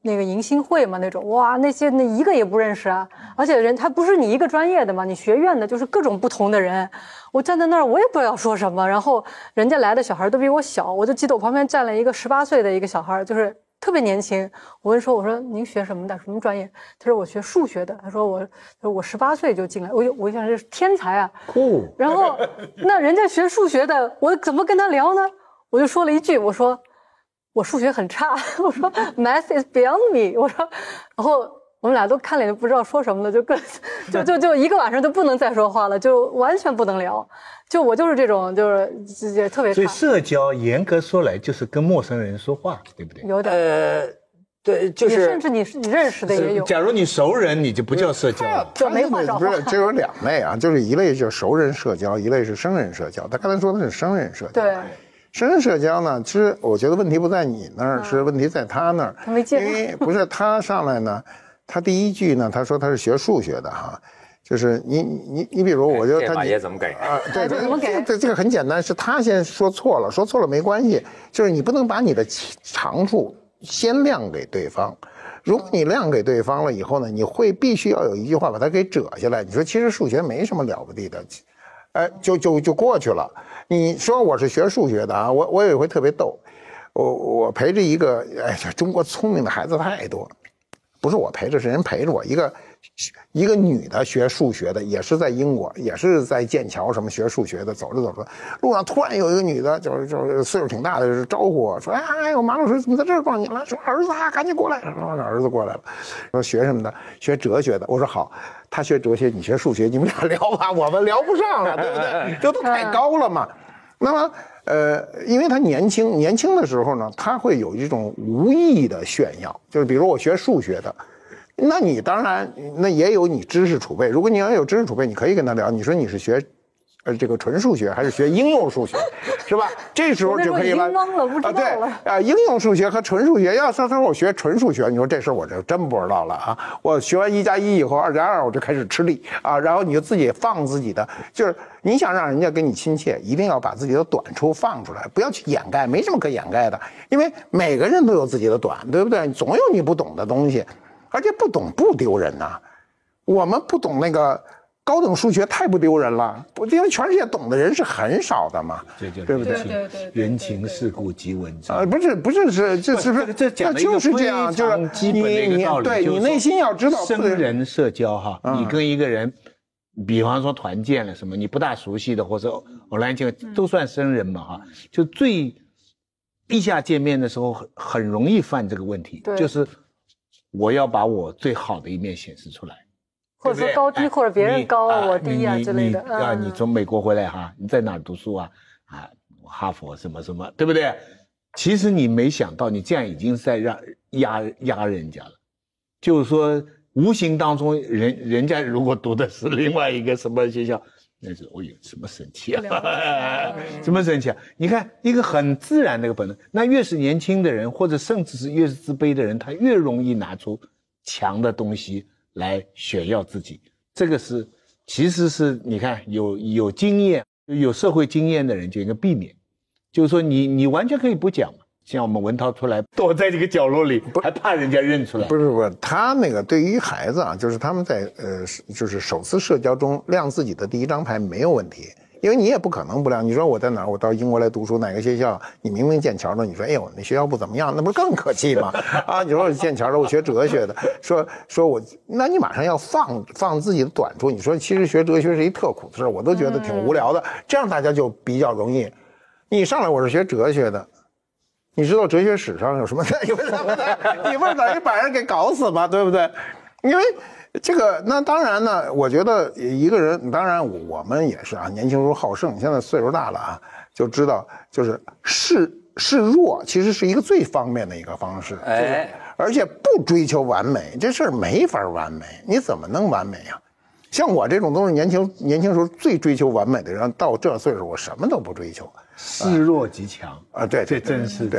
那个迎新会嘛那种，哇，那一个也不认识啊，而且人他不是你一个专业的嘛，你学院的就是各种不同的人。我站在那儿，我也不知道说什么，然后人家来的小孩都比我小，我就记得我旁边站了一个18岁的一个小孩，就是特别年轻。我说您学什么的，什么专业？他说我学数学的。他说我18岁就进来，我一想这是天才啊。然后那人家学数学的，我怎么跟他聊呢？我就说了一句，我说我数学很差，我说 Math is beyond me， 我说，然后我们俩都看脸就不知道说什么了，就一个晚上就不能再说话了，就完全不能聊。就我就是这种，就是特别差。所以社交严格说来就是跟陌生人说话，对不对？有点对，就是甚至你认识的也有。假如你熟人，你就不叫社交了。就没话找话。不是，这有两类啊，就是一类就是熟人社交，一类是生人社交。他刚才说的是生人社交。对。生人社交呢，其实我觉得问题不在你那儿，是问题在他那儿。他没见过。因为不是他上来呢，他第一句呢，他说他是学数学的哈，就是你比如我觉得他马爷怎么给啊？对，这个很简单，是他先说错了没关系，就是你不能把你的长处先亮给对方。如果你亮给对方了以后呢，你必须要有一句话把它给折下来。你说其实数学没什么了不地的，就过去了。你说我是学数学的啊，我有一回特别逗，我陪着一个，中国聪明的孩子太多，不是我陪着，是人陪着我，一个女的学数学的，也是在英国，也是在剑桥什么学数学的，走着路上突然有一个女的，就是岁数挺大的，招呼我说：“哎呦，马老师怎么在这儿撞你了？”说：“儿子啊，赶紧过来。”说儿子过来了，说学什么的？学哲学的。我说好，他学哲学，你学数学，你们俩聊吧，我们聊不上了，对不对？这都太高了嘛。那么，因为他年轻的时候呢，他会有一种无意的炫耀，就是比如我学数学的。那你当然，那也有你知识储备。如果你要有知识储备，你可以跟他聊。你说你是学，这个纯数学还是学应用数学，是吧？这时候就可以了。对应用数学和纯数学，要他说我学纯数学，你说这事我这真不知道了啊！我学完1+1以后2+2，我就开始吃力啊。然后你就自己放自己的，就是你想让人家跟你亲切，一定要把自己的短处放出来，不要去掩盖，没什么可掩盖的，因为每个人都有自己的短，对不对？总有你不懂的东西。而且不懂不丢人呐，我们不懂那个高等数学太不丢人了，因为全世界懂的人是很少的嘛，对不对？人情世故即文章不是，这讲的就是这样，就是基本的一个道理，对你内心要知道生人社交哈，你跟一个人，比方说团建了什么，你不大熟悉的或者偶然间都算生人嘛哈，就一下见面的时候很容易犯这个问题，就是我要把我最好的一面显示出来，或者说高低，或者别人高我低啊之类的。你从美国回来哈，你在哪儿读书啊？哈佛什么什么，对不对？其实你没想到，你这样已经在压人家了。就是说，无形当中人家如果读的是另外一个什么学校，那是什么神奇啊？什么神奇啊？你看一个很自然的一个本能，那越是年轻的人，或者甚至是越是自卑的人，他越容易拿出强的东西来炫耀自己。这个其实是你看有经验、有社会经验的人就应该避免。就是说你完全可以不讲嘛。像我们文涛出来躲在这个角落里，还怕人家认出来。不是，他那个对于孩子啊，就是他们在就是首次社交中亮自己的第一张牌没有问题。因为你也不可能不亮，你说我在哪儿？我到英国来读书，哪个学校？你明明剑桥的，你说哎呦，那学校不怎么样，那不是更可气吗？啊，你说我剑桥的，我学哲学的，说我，那你马上要放自己的短处。你说其实学哲学是一特苦的事，我都觉得挺无聊的。这样大家就比较容易。你上来我是学哲学的，你知道哲学史上有什么？你问咋就把人给搞死吧，对不对？因为。这个那当然呢，我觉得一个人，当然我们也是啊，年轻时候好胜，现在岁数大了啊，就知道就是示弱，其实是一个最方便的一个方式，而且不追求完美，这事儿没法完美，你怎么能完美啊？像我这种都是年轻时候最追求完美的人，到这岁数我什么都不追求，示弱即强啊，对，这真是，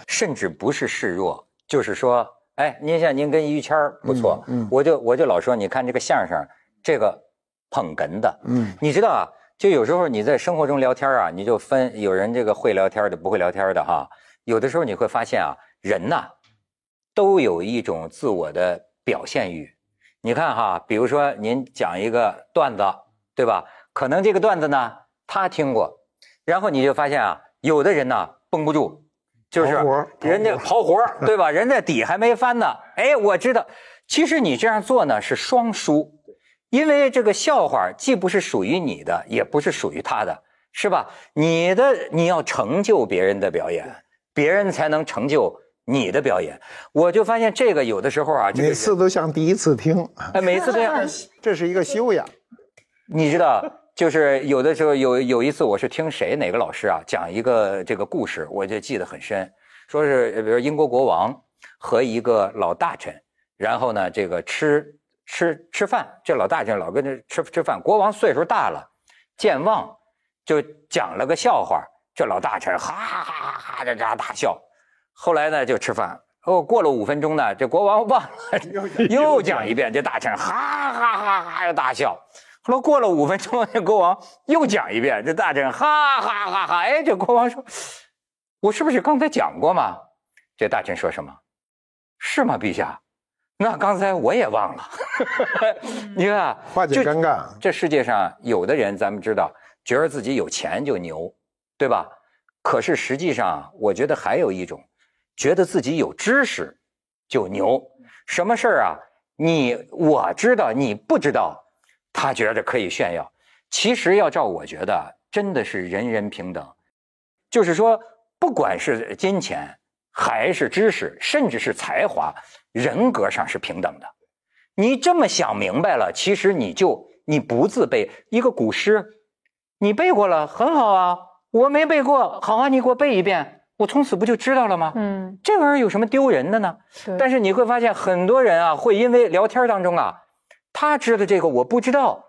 甚至不是示弱，就是说。哎，您像您跟于谦不错，我就老说，你看这个相声，这个捧哏的，你知道啊，就有时候你在生活中聊天啊，你就分有人这个会聊天的，不会聊天的哈。有的时候你会发现啊，人呐，都有一种自我的表现欲。你看哈，比如说您讲一个段子，对吧？可能这个段子呢，他听过，然后你就发现啊，有的人呢绷不住。就是人家刨活，对吧？人家底还没翻呢。哎，我知道，其实你这样做呢是双输，因为这个笑话既不是属于你的，也不是属于他的，是吧？你要成就别人的表演，别人才能成就你的表演。我就发现这个有的时候啊，每次都像第一次听，每次这样，这是一个修养。你知道。就是有的时候有一次我是听哪个老师啊讲一个这个故事，我就记得很深，说是比如英国国王和一个老大臣，然后呢这个吃饭，这老大臣老跟着吃饭，国王岁数大了，健忘，就讲了个笑话，这老大臣哈哈哈哈的大笑，后来呢就吃饭，过了5分钟呢，这国王忘了又讲一遍，这大臣哈哈哈哈的大笑。后来过了5分钟，这国王又讲一遍，这大臣哈哈哈哈！哎，这国王说：“我是不是刚才讲过嘛？”这大臣说什么？是吗，陛下？那刚才我也忘了。你看，化解尴尬。这世界上有的人，咱们知道，觉得自己有钱就牛，对吧？可是实际上，我觉得还有一种，觉得自己有知识就牛。什么事儿啊？我知道，你不知道。他觉得可以炫耀，其实要照我觉得，真的是人人平等。就是说，不管是金钱，还是知识，甚至是才华，人格上是平等的。你这么想明白了，其实你不自卑。一个古诗，你背过了，很好啊。我没背过，好啊，你给我背一遍，我从此不就知道了吗？这玩意儿有什么丢人的呢？但是你会发现，很多人啊，会因为聊天当中啊。他知道这个我不知道，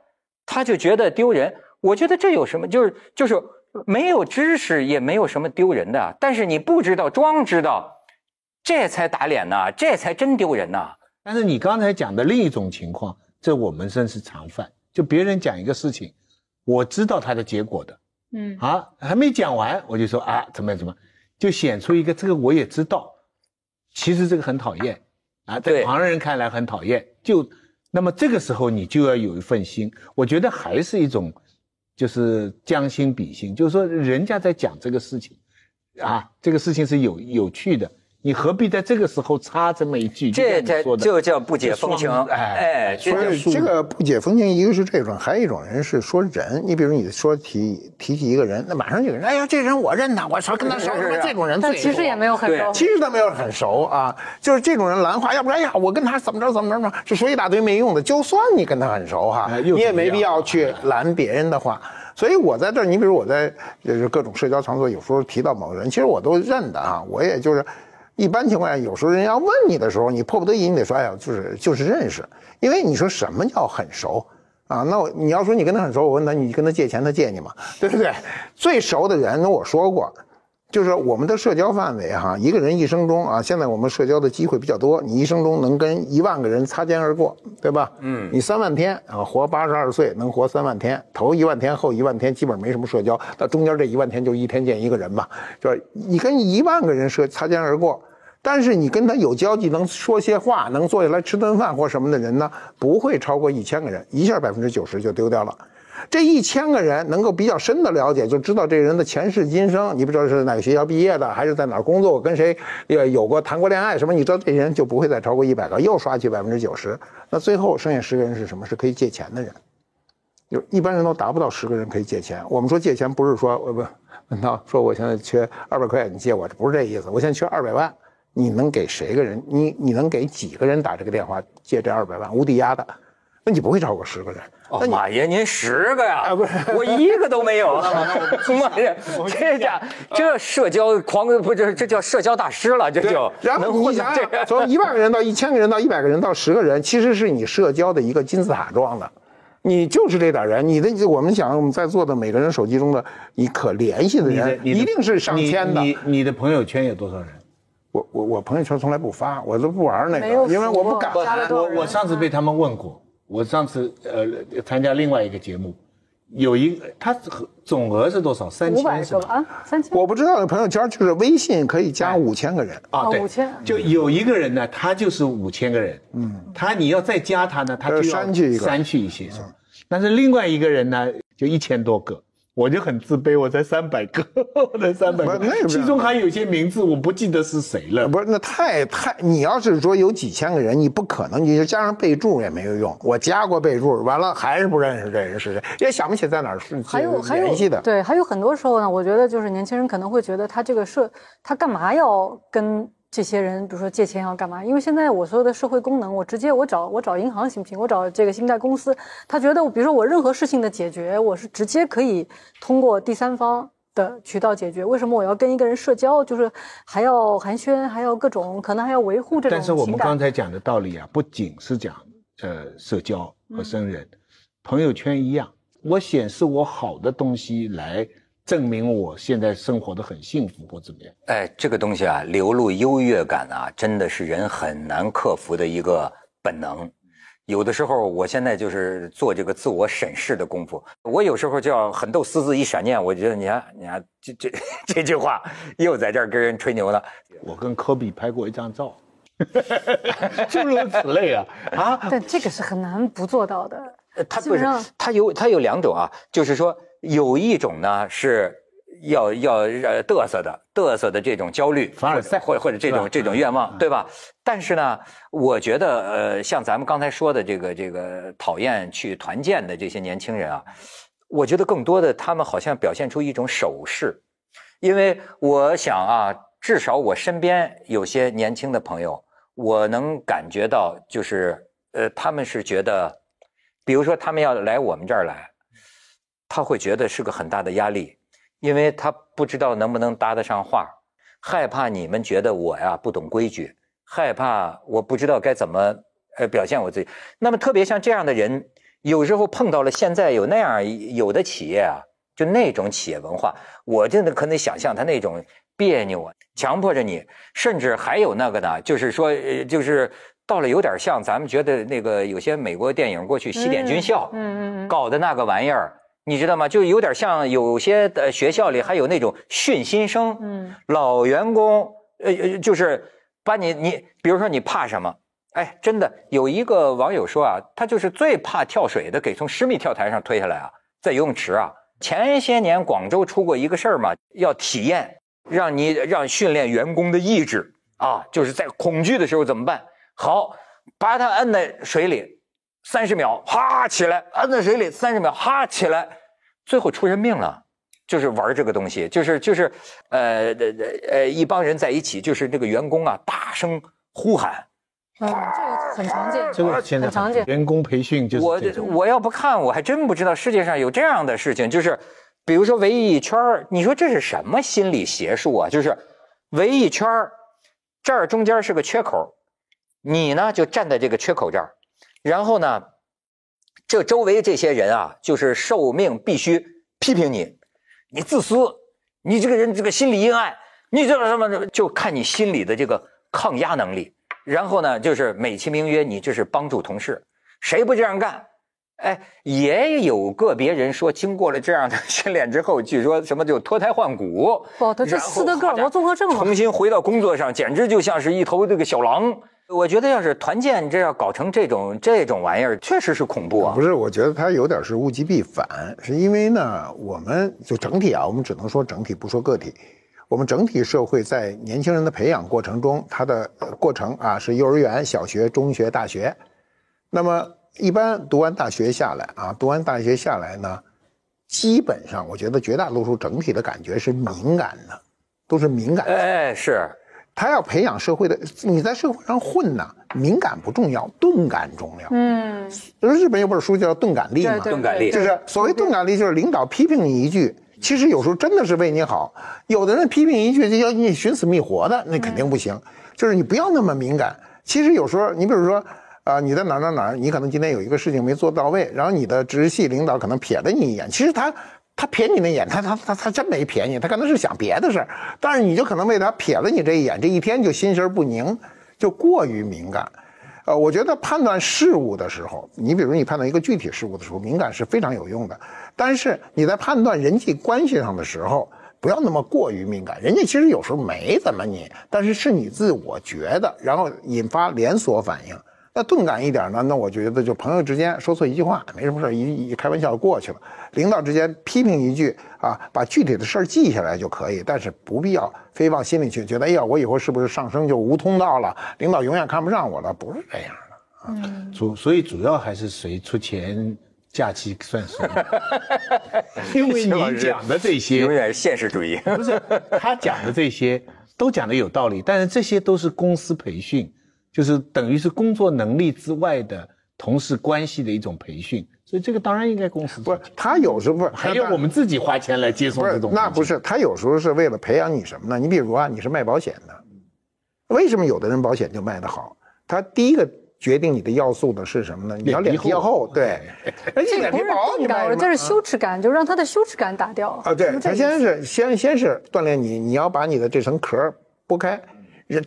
他就觉得丢人。我觉得这有什么？就是没有知识也没有什么丢人的。但是你不知道装知道，这才打脸呢，这才真丢人呢。但是你刚才讲的另一种情况，这我们真是常犯。就别人讲一个事情，我知道他的结果的，还没讲完我就说啊怎么，就显出一个这个我也知道，其实这个很讨厌啊，在旁人看来很讨厌，那么这个时候你就要有一份心，我觉得还是一种，就是将心比心，就是说人家在讲这个事情，啊，这个事情是有趣的，你何必在这个时候插这么一句？这就叫不解风情。哎，所以这个不解风情，一个是这种，还有一种人是说人。你比如你说提起一个人，那马上有人，哎呀，这人我认他，我说跟他熟，这种人最多。但其实也没有很熟，其实他没有很熟啊，就是这种人兰花，要不然哎呀，我跟他怎么着嘛，就说一大堆没用的。就算你跟他很熟哈，你也没必要去拦别人的话。所以我在这儿，你比如我在就是各种社交场所，有时候提到某个人，其实我都认的啊，我也就是。一般情况下，有时候人家问你的时候，你迫不得已你得说，哎呀，就是认识，因为你说什么叫很熟啊？那你要说你跟他很熟，我问他，你跟他借钱，他借你吗？对不对？最熟的人，我说过，就是我们的社交范围哈，一个人一生中啊，现在我们社交的机会比较多，你一生中能跟1万个人擦肩而过，对吧？你3万天啊，活82岁，能活3万天，头1万天后1万天基本没什么社交，到中间这1万天就一天见一个人嘛，就是你跟1万个人擦肩而过。但是你跟他有交集，能说些话，能坐下来吃顿饭或什么的人呢，不会超过1000个人，一下90%就丢掉了。这1000个人能够比较深的了解，就知道这个人的前世今生，你不知道是哪个学校毕业的，还是在哪儿工作，跟谁有过谈过恋爱什么，你知道这人就不会再超过100个，又刷去90%。那最后剩下10个人是什么？是可以借钱的人。就一般人都达不到10个人可以借钱。我们说借钱不是说问他说我现在缺200块，你借我，这不是这意思。我现在缺200万。你能给谁个人？你能给几个人打这个电话借这200万无抵押的？那你不会超过10个人。哦，马爷，您10个呀？不是，我1个都没有。妈呀，这社交狂不是这叫社交大师了，这就。然后你想想，从1万个人到1000个人到100个人到10个人，其实是你社交的一个金字塔状的。你就是这点人，我们想我们在座的每个人手机中的你可联系的人，一定是上千的。你的朋友圈有多少人？我朋友圈从来不发，我都不玩那个，因为我不敢。我上次被他们问过，我上次参加另外一个节目，有一个他总额是多少？3000是吧？啊，3000。我不知道，朋友圈就是微信可以加5000个人啊，对，5000。就有一个人呢，他就是5000个人，你要再加他呢，他就要删去一些，是吧？但是另外一个人呢，就1000多个。我就很自卑，我才300个，我才300个，其中还有一些名字我不记得是谁了。不是，那太，你要是说有几千个人，你不可能，你就加上备注也没有用。我加过备注，完了还是不认识这人是谁，也想不起在哪儿是联系的。对，还有很多时候呢，我觉得就是年轻人可能会觉得他这个他干嘛要跟这些人，比如说借钱要干嘛？因为现在我所有的社会功能，我找银行行不行？我找这个信贷公司，他觉得比如说我任何事情的解决，我是直接可以通过第三方的渠道解决。为什么我要跟一个人社交？就是还要寒暄，还要各种，可能还要维护这种情感。但是我们刚才讲的道理啊，不仅是讲社交和生人，朋友圈一样，我显示我好的东西来证明我现在生活的很幸福或怎么样。哎，这个东西啊，流露优越感啊，真的是人很难克服的一个本能。有的时候，我现在就是做这个自我审视的功夫。我有时候叫狠斗私自一闪念，我觉得你看这句话又在这儿跟人吹牛了。我跟科比拍过一张照，诸如此类啊。但这个是很难不做到的。它不是，它有两种啊，就是说有一种呢是要嘚瑟的这种焦虑，凡尔赛或者这种愿望，对吧？但是呢，我觉得像咱们刚才说的这个讨厌去团建的这些年轻人啊，我觉得更多的他们好像表现出一种守势，因为我想啊，至少我身边有些年轻的朋友，我能感觉到就是他们是觉得。比如说他们要来我们这儿来，他会觉得是个很大的压力，因为他不知道能不能搭得上话，害怕你们觉得我呀不懂规矩，害怕我不知道该怎么表现我自己。那么特别像这样的人，有时候碰到了现在有那样有的企业啊，就那种企业文化，我真的可能想象他那种别扭啊，强迫着你，甚至还有那个呢，就是说就是到了有点像咱们觉得那个有些美国电影过去西点军校搞的那个玩意儿，你知道吗？就有点像有些学校里还有那种训新生，老员工就是把你比如说你怕什么？哎，真的有一个网友说啊，他就是最怕跳水的，给从10米跳台上推下来啊，在游泳池啊。前些年广州出过一个事儿嘛，要体验让训练员工的意志啊，就是在恐惧的时候怎么办？好，把他摁在水里30秒，哈起来，摁在水里30秒，哈起来，最后出人命了。就是玩这个东西，就是一帮人在一起，就是这个员工啊大声呼喊。这个很常见，这个现在很常见。员工培训就是我要不看，我还真不知道世界上有这样的事情。就是比如说围一圈，你说这是什么心理邪术啊？就是围一圈，这儿中间是个缺口。你呢就站在这个缺口这儿，然后呢，这周围这些人啊，就是受命必须批评你，你自私，你这个人这个心理阴暗，你这个什么就看你心理的这个抗压能力。然后呢，就是美其名曰你这是帮助同事，谁不这样干？哎，也有个别人说，经过了这样的训练之后，据说什么就脱胎换骨。哦，他这斯德哥尔摩综合症嘛，重新回到工作上，简直就像是一头这个小狼。我觉得要是团建这要搞成这种玩意儿，确实是恐怖啊。不是，我觉得它有点是物极必反，是因为呢，我们就整体啊，我们只能说整体，不说个体。我们整体社会在年轻人的培养过程中，它的过程啊是幼儿园、小学、中学、大学。那么一般读完大学下来呢，基本上我觉得绝大多数整体的感觉是敏感的，都是敏感的。哎，是。他要培养社会的，你在社会上混呢，敏感不重要，钝感重要。日本有本书叫《钝感力》嘛，钝感力就是所谓钝感力，就是领导批评你一句，其实有时候真的是为你好。有的人批评一句就要你寻死觅活的，那肯定不行。就是你不要那么敏感。其实有时候，你比如说，你在哪儿，你可能今天有一个事情没做到位，然后你的直系领导可能瞥了你一眼，其实他瞥你那眼，他真没瞥你，他可能是想别的事儿，但是你就可能为他瞥了你这一眼，这一天就心神不宁，就过于敏感。我觉得判断事物的时候，你比如你判断一个具体事物的时候，敏感是非常有用的。但是你在判断人际关系上的时候，不要那么过于敏感。人家其实有时候没怎么你，但是是你自我觉得，然后引发连锁反应。那钝感一点呢？那我觉得就朋友之间说错一句话没什么事，一开玩笑过去了。领导之间批评一句啊，把具体的事儿记下来就可以，但是不必要非往心里去，觉得哎呀，我以后是不是上升就无通道了？领导永远看不上我了，不是这样的。所以主要还是谁出钱，假期算谁。因为你讲的这些永远是现实主义。不是他讲的这些都讲的有道理，但是这些都是公司培训。就是等于是工作能力之外的同事关系的一种培训，所以这个当然应该公司不是他有时候不是还有我们自己花钱来接送这种，那不是他有时候是为了培养你什么呢？你比如啊，你是卖保险的，为什么有的人保险就卖得好？他第一个决定你的要素的是什么呢？你要脸皮厚，对，这不是钝感，这是羞耻感，就让他的羞耻感打掉啊。对，他先是锻炼你，你要把你的这层壳剥开。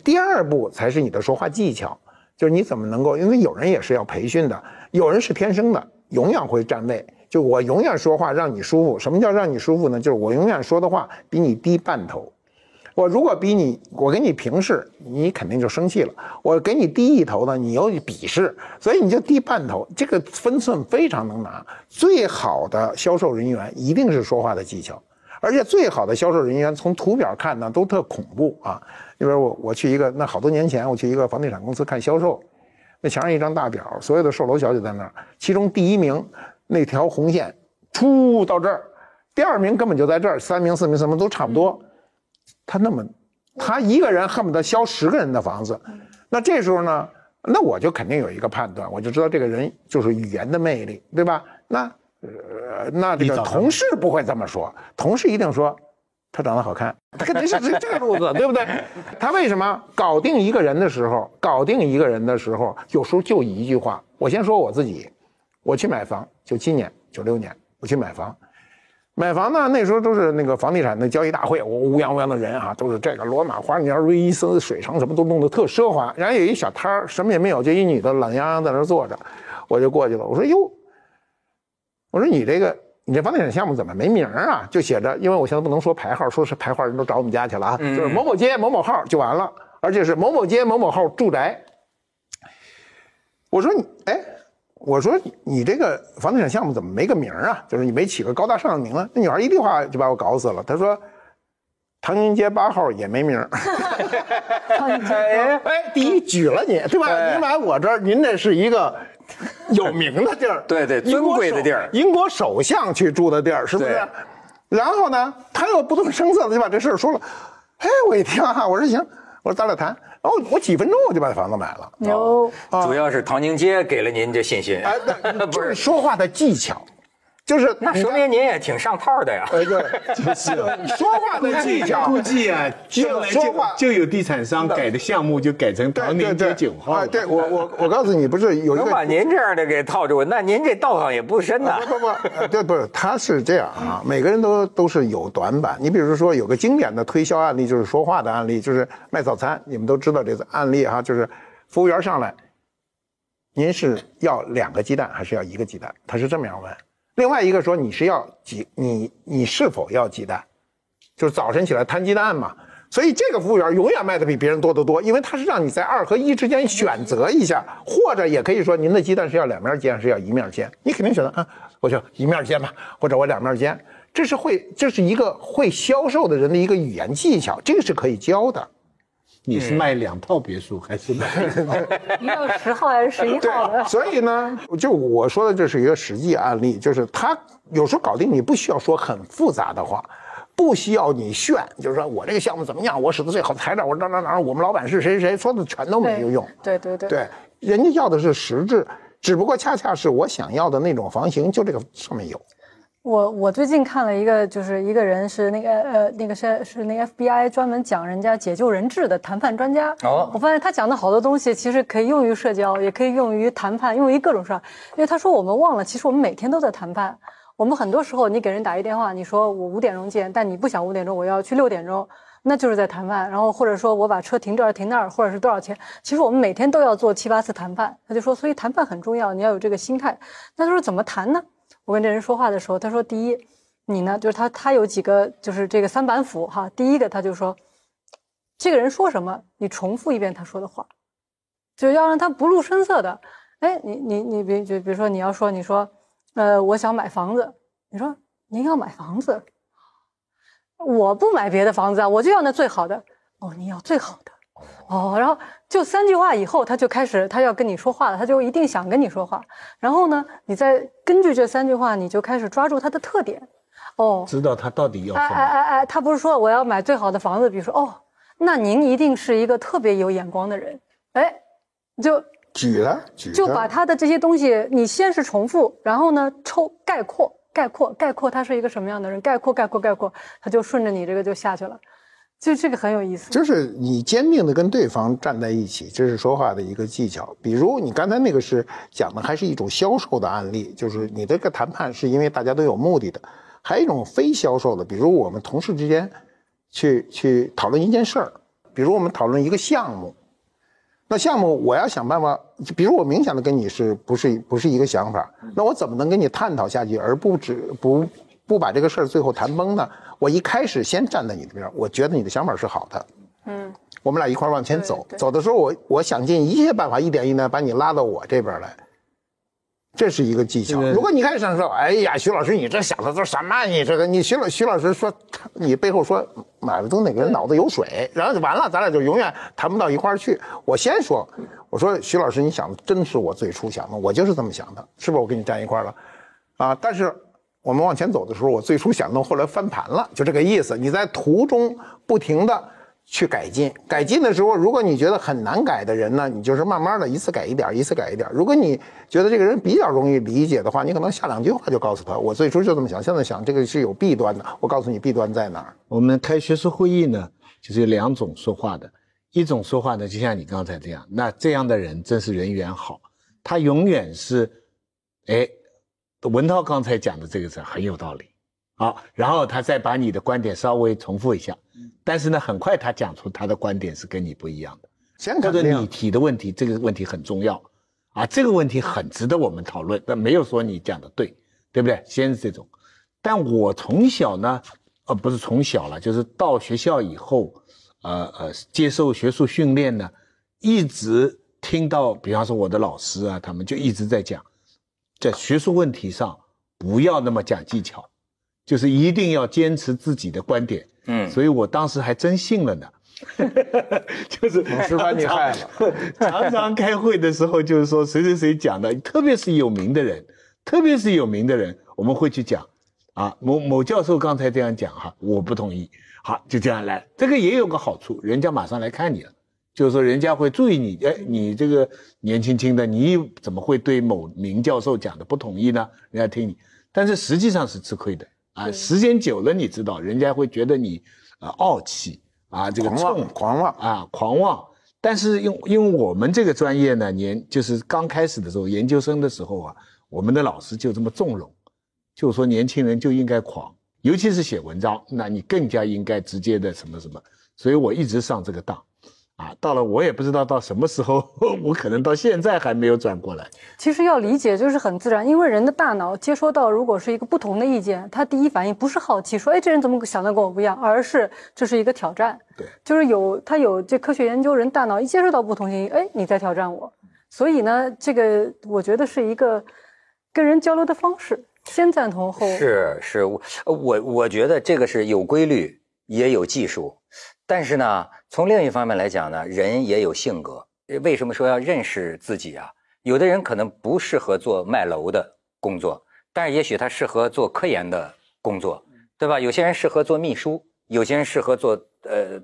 第二步才是你的说话技巧，就是你怎么能够，因为有人也是要培训的，有人是天生的，永远会站位，就我永远说话让你舒服。什么叫让你舒服呢？就是我永远说的话比你低半头。我如果我给你平视，你肯定就生气了；我给你低一头呢，你又鄙视，所以你就低半头。这个分寸非常能拿。最好的销售人员一定是说话的技巧，而且最好的销售人员从图表看呢都特恐怖啊。因为我去一个，那好多年前我去一个房地产公司看销售，那墙上一张大表，所有的售楼小姐在那儿，其中第一名那条红线出到这儿，第二名根本就在这儿，3名4名什么都差不多。他一个人恨不得销10个人的房子，那这时候呢，那我就肯定有一个判断，我就知道这个人就是语言的魅力，对吧？那这个同事不会这么说，同事一定说他长得好看，他肯定是这个路子，对不对？他为什么搞定一个人的时候，有时候就一句话。我先说我自己，我去买房，97年、96年，我去买房。买房呢，那时候都是那个房地产的交易大会，乌泱乌泱的人啊，都是这个罗马花鸟、瑞伊斯水城什么都弄得特奢华。然后有一小摊儿，什么也没有，就一女的懒洋洋在那坐着，我就过去了。我说哟，我说你这房地产项目怎么没名啊？就写着，因为我现在不能说牌号，说是牌号人都找我们家去了啊，就是某某街某某号就完了，而且是某某街某某号住宅。我说你这个房地产项目怎么没个名啊？就是你没起个高大上的名啊？那女孩一句话就把我搞死了。她说，唐宁街8号也没名。第一举了你，对吧？您来我这儿，您这是一个有名的地儿，对，尊贵的地儿，英国首相去住的地儿，是不是？然后呢，他又不动声色的就把这事儿说了。哎，我一听啊，我说行，我说咱俩谈。然后我几分钟我就把房子买了。有，主要是唐宁街给了您这信心。不是说话的技巧，就是那说明您也挺上套的呀。对，就是说话的技巧。估计啊，将来就有地产商改的项目就改成唐宁街9号了。对，我告诉你，不是有一个能把您这样的给套住，那您这道行也不深呐。不是，他是这样啊，每个人都是有短板。你比如说有个经典的推销案例，就是说话的案例，就是卖早餐，你们都知道这个案例哈，就是服务员上来，您是要2个鸡蛋还是要1个鸡蛋？他是这么样问。另外一个说你是要你是否要鸡蛋，就是早晨起来摊鸡蛋嘛。所以这个服务员永远卖的比别人多得多，因为他是让你在2和1之间选择一下，或者也可以说您的鸡蛋是要2面煎，是要1面煎，你肯定选择啊，我就1面煎吧，或者我2面煎。这是一个会销售的人的一个语言技巧，这个是可以教的。你是卖2套别墅还是卖1到10号还是11号的？所以呢，就我说的这是一个实际案例，就是他有时候搞定你不需要说很复杂的话，不需要你炫，就是说我这个项目怎么样，我使的最好材料，我哪，我们老板是谁，说的全都没有用。对，人家要的是实质，只不过恰恰是我想要的那种房型，就这个上面有。我最近看了一个，就是一个人是那个那个 FBI 专门讲人家解救人质的谈判专家。我发现他讲的好多东西其实可以用于社交，也可以用于谈判，用于各种上。因为他说我们忘了，其实我们每天都在谈判。我们很多时候你给人打一电话，你说我5点钟见，但你不想5点钟，我要去6点钟，那就是在谈判。然后或者说我把车停这儿停那儿，或者是多少钱，其实我们每天都要做7、8次谈判。他就说，所以谈判很重要，你要有这个心态。那他说怎么谈呢？我跟这人说话的时候，他说第一，你呢就是他有几个就是这个3板斧哈。第一个他就说，这个人说什么，你重复一遍他说的话，就要让他不露声色的。哎，你比如说你说，我想买房子，你说您要买房子，我不买别的房子啊，我就要那最好的。哦，你要最好的。哦，然后就3句话以后，他就开始他要跟你说话了，他就一定想跟你说话。然后呢，你再根据这3句话，你就开始抓住他的特点。哦，知道他到底要什么。他不是说我要买最好的房子，比如说哦，那您一定是一个特别有眼光的人。哎，就就把他的这些东西，你先是重复，然后呢概括他是一个什么样的人，概括，他就顺着你这个就下去了。就这个很有意思，就是你坚定的跟对方站在一起，这是说话的一个技巧。比如你刚才那个是讲的还是一种销售的案例，就是你这个谈判是因为大家都有目的的。还有一种非销售的，比如我们同事之间去讨论一件事儿，比如我们讨论一个项目，那项目我要想办法，比如我明显的跟你不是一个想法，那我怎么能跟你探讨下去，而不把这个事儿最后谈崩呢？我一开始先站在你这边，我觉得你的想法是好的，我们俩一块往前走，走的时候我想尽一切办法，一点一点把你拉到我这边来，这是一个技巧。如果你开始想说，哎呀，徐老师你这想的都什么？你这个你徐老师说，你背后说买了都哪个人脑子有水，然后就完了，咱俩就永远谈不到一块儿去。我先说，我说徐老师你想的真是我最初想的，我就是这么想的，是不是我跟你站一块了啊？但是我们往前走的时候，我最初想的后来翻盘了，就这个意思。你在途中不停的去改进，改进的时候，如果你觉得很难改的人呢，你就是慢慢的一次改一点，一次改一点。如果你觉得这个人比较容易理解的话，你可能下2句话就告诉他，我最初就这么想，现在想这个是有弊端的，我告诉你弊端在哪儿。我们开学术会议呢，就是有2种说话的，一种说话呢，就像你刚才这样，那这样的人真是人缘好，他永远是，文涛刚才讲的这个是很有道理，好，然后他再把你的观点稍微重复一下，但是呢，很快他讲出他的观点是跟你不一样的，或者你提的问题，这个问题很重要，啊，这个问题很值得我们讨论，但没有说你讲的对，对不对？先是这种，但我从小呢，不是从小了，就是到学校以后，接受学术训练呢，一直听到，比方说我的老师啊，他们就一直在讲。在学术问题上不要那么讲技巧，就是一定要坚持自己的观点。所以我当时还真信了呢。就是老师把你害了。常常开会的时候就是说谁讲的，特别是有名的人，我们会去讲啊，某教授刚才这样讲哈，我不同意，好，就这样来。这个也有个好处，人家马上来看你了。就是说人家会注意你，你这个年轻轻的，你怎么会对某名教授讲的不同意呢？人家听你。但是实际上是吃亏的啊。时间久了，你知道，人家会觉得你傲气啊，这个狂妄啊，狂妄。但是因为我们这个专业呢，就是刚开始的时候，研究生的时候啊，我们的老师就这么纵容，就说年轻人就应该狂，尤其是写文章，那你更加应该直接的什么什么。所以我一直上这个当。啊，到了我也不知道到什么时候，我可能到现在还没有转过来。其实要理解就是很自然，因为人的大脑接收到如果是一个不同的意见，他第一反应不是好奇说，哎，这人怎么想的跟我不一样，而是这是一个挑战。对，就是他有这科学研究，人大脑一接受到不同信息，哎，你在挑战我。所以呢，这个我觉得是一个跟人交流的方式，先赞同后。是，我觉得这个是有规律，也有技术。但是呢，从另一方面来讲呢，人也有性格。为什么说要认识自己啊？有的人可能不适合做卖楼的工作，但是也许他适合做科研的工作，对吧？有些人适合做秘书，有些人适合做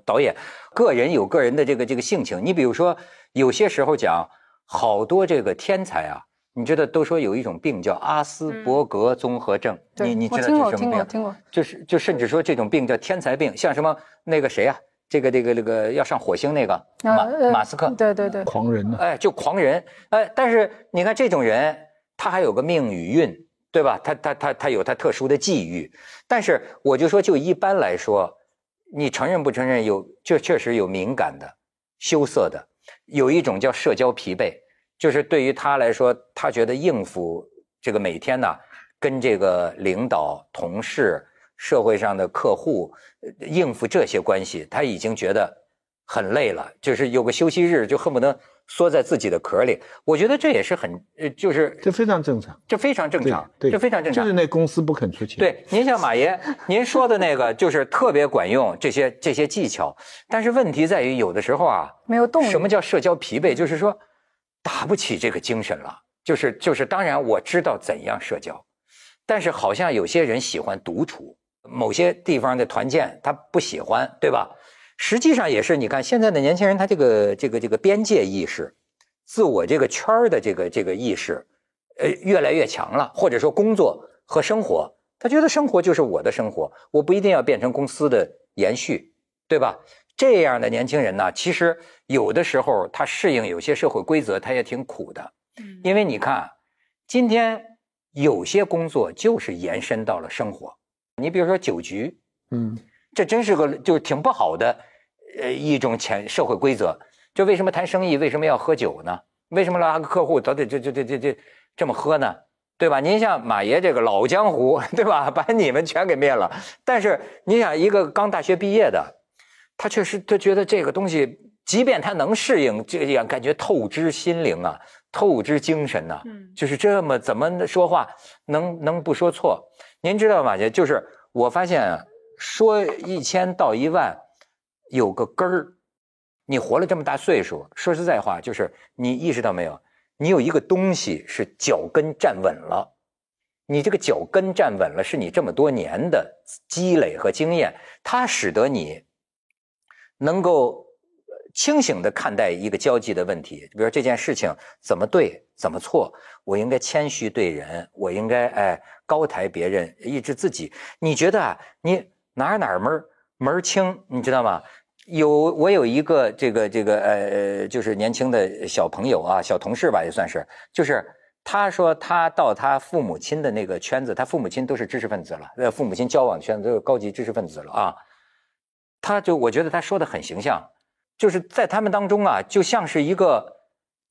导演。个人有个人的这个性情。你比如说，有些时候讲好多这个天才啊，你知道都说有一种病叫阿斯伯格综合症，你知道这是什么病？听过。就甚至说这种病叫天才病，像什么那个谁啊？这个要上火星那个马斯克，对，狂人呢？哎，就狂人，但是你看这种人，他还有个命与运，对吧？他有他特殊的际遇，但是我就说，就一般来说，你承认不承认确实有敏感的、羞涩的，有一种叫社交疲惫，就是对于他来说，他觉得应付这个每天呢，跟这个领导、同事、社会上的客户应付这些关系，他已经觉得很累了，就是有个休息日就恨不得缩在自己的壳里。我觉得这也是就是这非常正常，这非常正常，对，这非常正常。就是那公司不肯出钱。对，您像马爷，您说的那个就是特别管用，这些技巧。但是问题在于，有的时候啊，没有动力。什么叫社交疲惫？就是说打不起这个精神了。就是当然我知道怎样社交，但是好像有些人喜欢独处。某些地方的团建他不喜欢，对吧？实际上也是，你看现在的年轻人，他这个边界意识、自我这个圈的这个意识，越来越强了。或者说工作和生活，他觉得生活就是我的生活，我不一定要变成公司的延续，对吧？这样的年轻人呢，其实有的时候他适应有些社会规则，他也挺苦的。因为你看，今天有些工作就是延伸到了生活。你比如说酒局，这真是个就是挺不好的，一种社会规则。就为什么谈生意，为什么要喝酒呢？为什么拉个客户都得这么喝呢？对吧？您像马爷这个老江湖，对吧？把你们全给灭了。但是你想，一个刚大学毕业的，他确实他觉得这个东西，即便他能适应，这样感觉透支心灵啊，透支精神呐，就是这么怎么说话能不说错？您知道吗？就是我发现说1000到1万有个根儿。你活了这么大岁数，说实在话，就是你意识到没有？你有一个东西是脚跟站稳了，你这个脚跟站稳了，是你这么多年的积累和经验，它使得你能够清醒地看待一个交际的问题。比如这件事情怎么对怎么错，我应该谦虚对人，我应该高抬别人，抑制自己。你觉得啊，你哪门清，你知道吗？我有一个就是年轻的小朋友啊，小同事吧，也算是，就是他说他到他父母亲的那个圈子，他父母亲都是知识分子了，父母亲交往圈子都是高级知识分子了啊。我觉得他说的很形象，就是在他们当中啊，就像是一个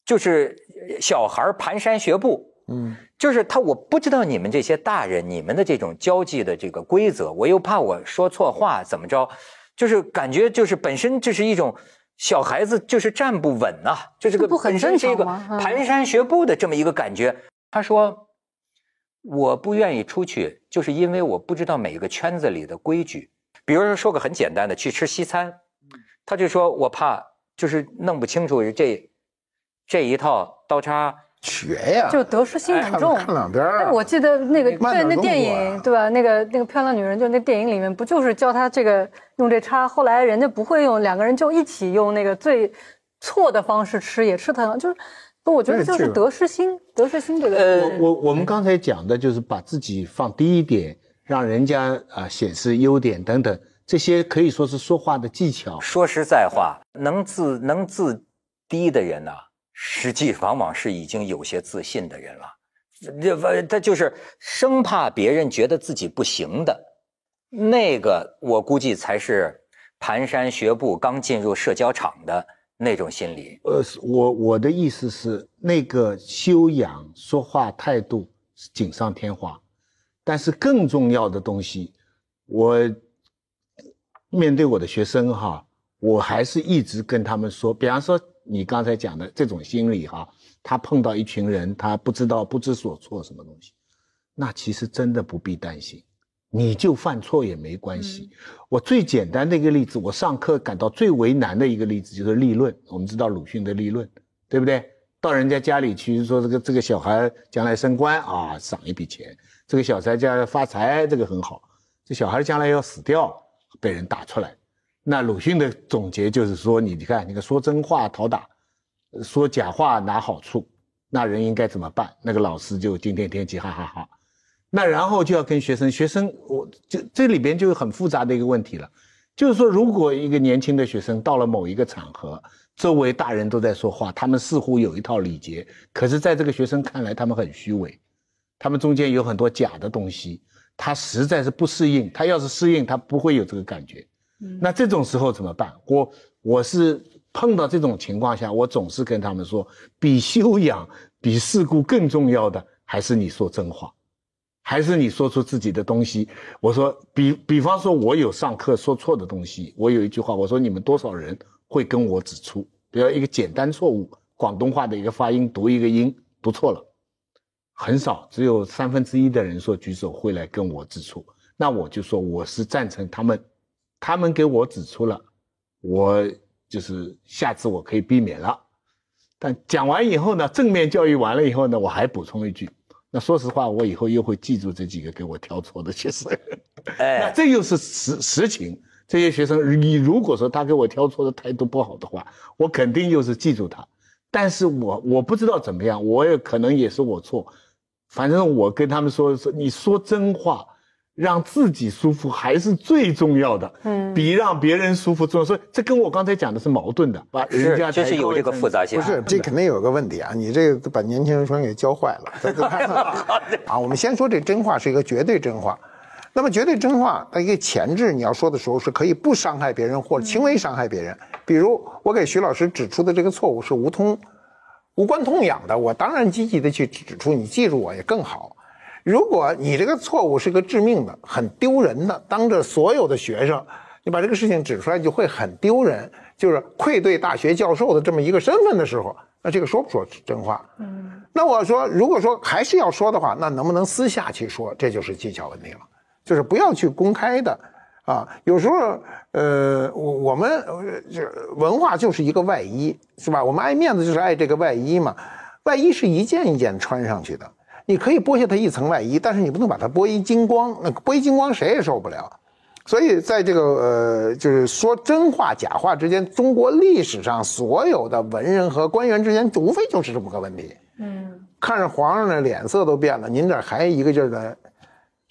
就是小孩蹒跚学步，就是我不知道你们这些大人，你们的这种交际的这个规则，我又怕我说错话怎么着。就是感觉就是本身这是一种小孩子就是站不稳啊，就是个本身是一个蹒跚学步的这么一个感觉。他说我不愿意出去，就是因为我不知道每个圈子里的规矩。比如说个很简单的，去吃西餐，他就说我怕就是弄不清楚这一套刀叉。学呀，就得失心很重。看两边啊。我记得那电影对吧？那个漂亮女人，就那电影里面不就是教他这个用这叉？后来人家不会用，两个人就一起用那个最错的方式吃，也吃得很好。就是不，我觉得就是得失心这个。我们刚才讲的就是把自己放低一点，让人家显示优点等等，这些可以说是说话的技巧。说实在话，能自低的人呢，实际往往是已经有些自信的人了。他就是生怕别人觉得自己不行的，那个我估计才是蹒跚学步刚进入社交场的那种心理。我的意思是，那个修养、说话态度是锦上添花，但是更重要的东西，我面对我的学生哈，我还是一直跟他们说，比方说你刚才讲的这种心理哈，他碰到一群人，他不知所措什么东西，那其实真的不必担心。你就犯错也没关系。我最简单的一个例子，我上课感到最为难的一个例子就是立论。我们知道鲁迅的立论，对不对？到人家家里去说这个小孩将来升官啊，赏一笔钱；这个小孩将来发财，这个很好。这小孩将来要死掉，被人打出来。那鲁迅的总结就是说，你看说真话讨打，说假话拿好处，那人应该怎么办？那个老师就惊天天泣，哈哈哈。那然后就要跟学生，我就这里边就有很复杂的一个问题了，就是说，如果一个年轻的学生到了某一个场合，周围大人都在说话，他们似乎有一套礼节，可是在这个学生看来，他们很虚伪，他们中间有很多假的东西，他实在是不适应。他要是适应，他不会有这个感觉。那这种时候怎么办？我是碰到这种情况下，我总是跟他们说，比修养、比世故更重要的还是你说真话。还是你说出自己的东西。我说比方说我有上课说错的东西，我有一句话，我说你们多少人会跟我指出，比如一个简单错误，广东话的一个发音读一个音读错了，很少，只有1/3的人说举手会来跟我指出。那我就说我是赞成他们给我指出了，我就是下次我可以避免了。但讲完以后呢，正面教育完了以后呢，我还补充一句，那说实话，我以后又会记住这几个给我挑错的学生。那这又是实情。这些学生，你如果说他给我挑错的态度不好的话，我肯定又是记住他。但是我不知道怎么样，我也可能也是我错。反正我跟他们说，你说真话，让自己舒服还是最重要的。比让别人舒服重要。所以这跟我刚才讲的是矛盾的，把人家就是有这个复杂性。不是，这肯定有个问题啊！你这个把年轻人全给教坏了。啊，我们先说这真话是一个绝对真话。那么绝对真话的一个前置，你要说的时候是可以不伤害别人或者轻微伤害别人。比如我给徐老师指出的这个错误是无关痛痒的，我当然积极的去指出，你记住我也更好。如果你这个错误是个致命的、很丢人的，当着所有的学生，你把这个事情指出来就会很丢人，就是愧对大学教授的这么一个身份的时候，那这个说不说真话？那我说，如果说还是要说的话，那能不能私下去说，这就是技巧问题了。就是不要去公开的啊。有时候我们文化就是一个外衣，是吧？我们爱面子就是爱这个外衣嘛。外衣是一件一件穿上去的，你可以剥下它一层外衣，但是你不能把它剥一精光，那剥一精光谁也受不了。所以在这个就是说真话假话之间，中国历史上所有的文人和官员之间无非就是这么个问题。看着皇上的脸色都变了，您这还一个劲儿的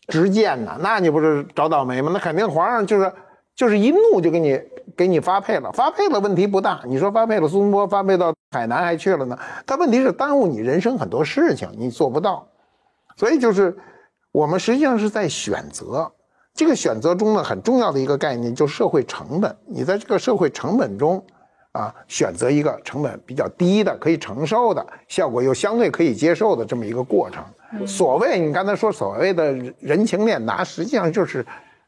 直谏呢，那你不是找倒霉吗？那肯定皇上就是一怒就给你发配了，发配了问题不大。你说发配了苏东坡，发配到海南还去了呢，但问题是耽误你人生很多事情，你做不到。所以就是我们实际上是在选择，这个选择中呢很重要的一个概念就是社会成本。你在这个社会成本中啊，选择一个成本比较低的、可以承受的、效果又相对可以接受的这么一个过程。所谓你刚才说所谓的人情练达，实际上就是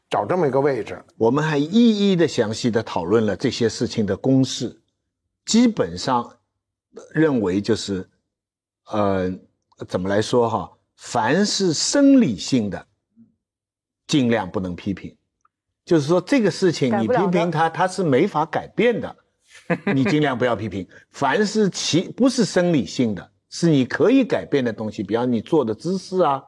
找这么一个位置。我们还一一的详细的讨论了这些事情的公式，基本上认为就是怎么来说哈，凡是生理性的尽量不能批评，就是说这个事情你批评它是没法改变的，你尽量不要批评。凡是不是生理性的，是你可以改变的东西，比方你坐的姿势啊，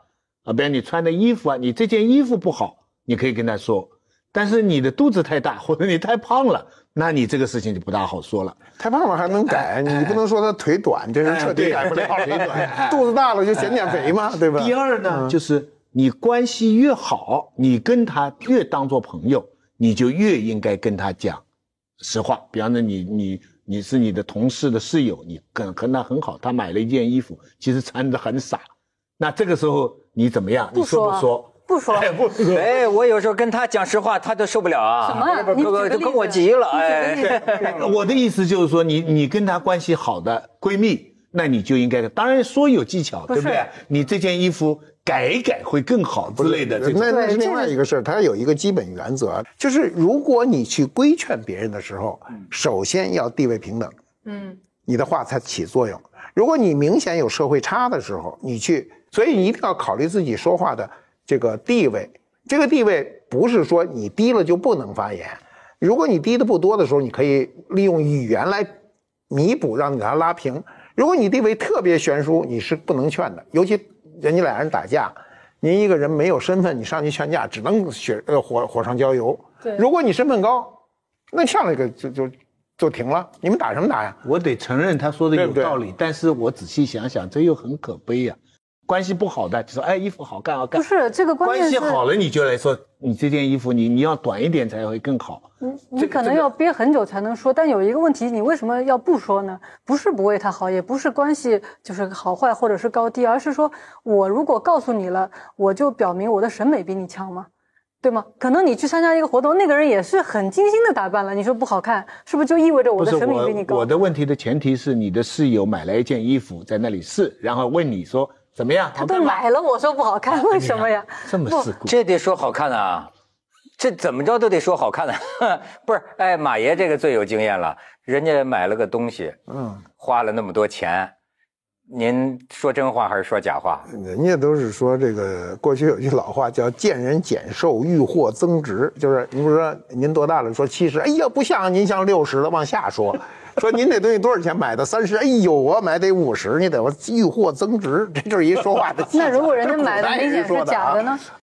比方你穿的衣服啊，你这件衣服不好，你可以跟他说。但是你的肚子太大，或者你太胖了，那你这个事情就不大好说了。太胖了还能改，你不能说他腿短，这是彻底改不了了。腿短，肚子大了就减减肥嘛，对吧？第二呢，就是你关系越好，你跟他越当作朋友，你就越应该跟他讲实话。比方说你是你的同事的室友，你跟他很好，他买了一件衣服，其实穿得很傻，那这个时候你怎么样？你说不说？不说，不说。哎，我有时候跟他讲实话，他都受不了啊。什么？哥哥都跟我急了。哎，我的意思就是说，你跟他关系好的闺蜜，那你就应该，当然说有技巧，对不对？你这件衣服改一改会更好之类的。那是另外一个事儿，它有一个基本原则，就是如果你去规劝别人的时候，首先要地位平等，你的话才起作用。如果你明显有社会差的时候，所以你一定要考虑自己说话的这个地位，这个地位不是说你低了就不能发言。如果你低的不多的时候，你可以利用语言来弥补，让你给他拉平。如果你地位特别悬殊，你是不能劝的。尤其人家俩人打架，您一个人没有身份，你上去劝架，只能火上浇油。对，如果你身份高，那上来个就停了。你们打什么打呀？我得承认他说的有道理，对但是我仔细想想，这又很可悲呀。关系不好的就说，哎，衣服好看好看。不是这个关键是关系好了，你就来说，你这件衣服你要短一点才会更好。你可能要憋很久才能说，但有一个问题，你为什么要不说呢？不是不为他好，也不是关系就是好坏或者是高低，而是说我如果告诉你了，我就表明我的审美比你强吗？对吗？可能你去参加一个活动，那个人也是很精心的打扮了，你说不好看，是不是就意味着我的审美比你高？我的问题的前提是你的室友买来一件衣服在那里试，然后问你说怎么样？他都买了，我说不好看，为什么呀？这么世故，这得说好看啊，这怎么着都得说好看啊。不是，哎，马爷这个最有经验了，人家买了个东西，花了那么多钱，您说真话还是说假话？人家都是说这个，过去有句老话叫见人减寿，遇货增值，就是你不是说您多大了？说70，哎呀，不像您像60了，往下说。说您这东西多少钱买的？30，哎呦，我买得50，你得我遇货增值，这就是一说话的技巧。那如果人家买的明显是假的呢？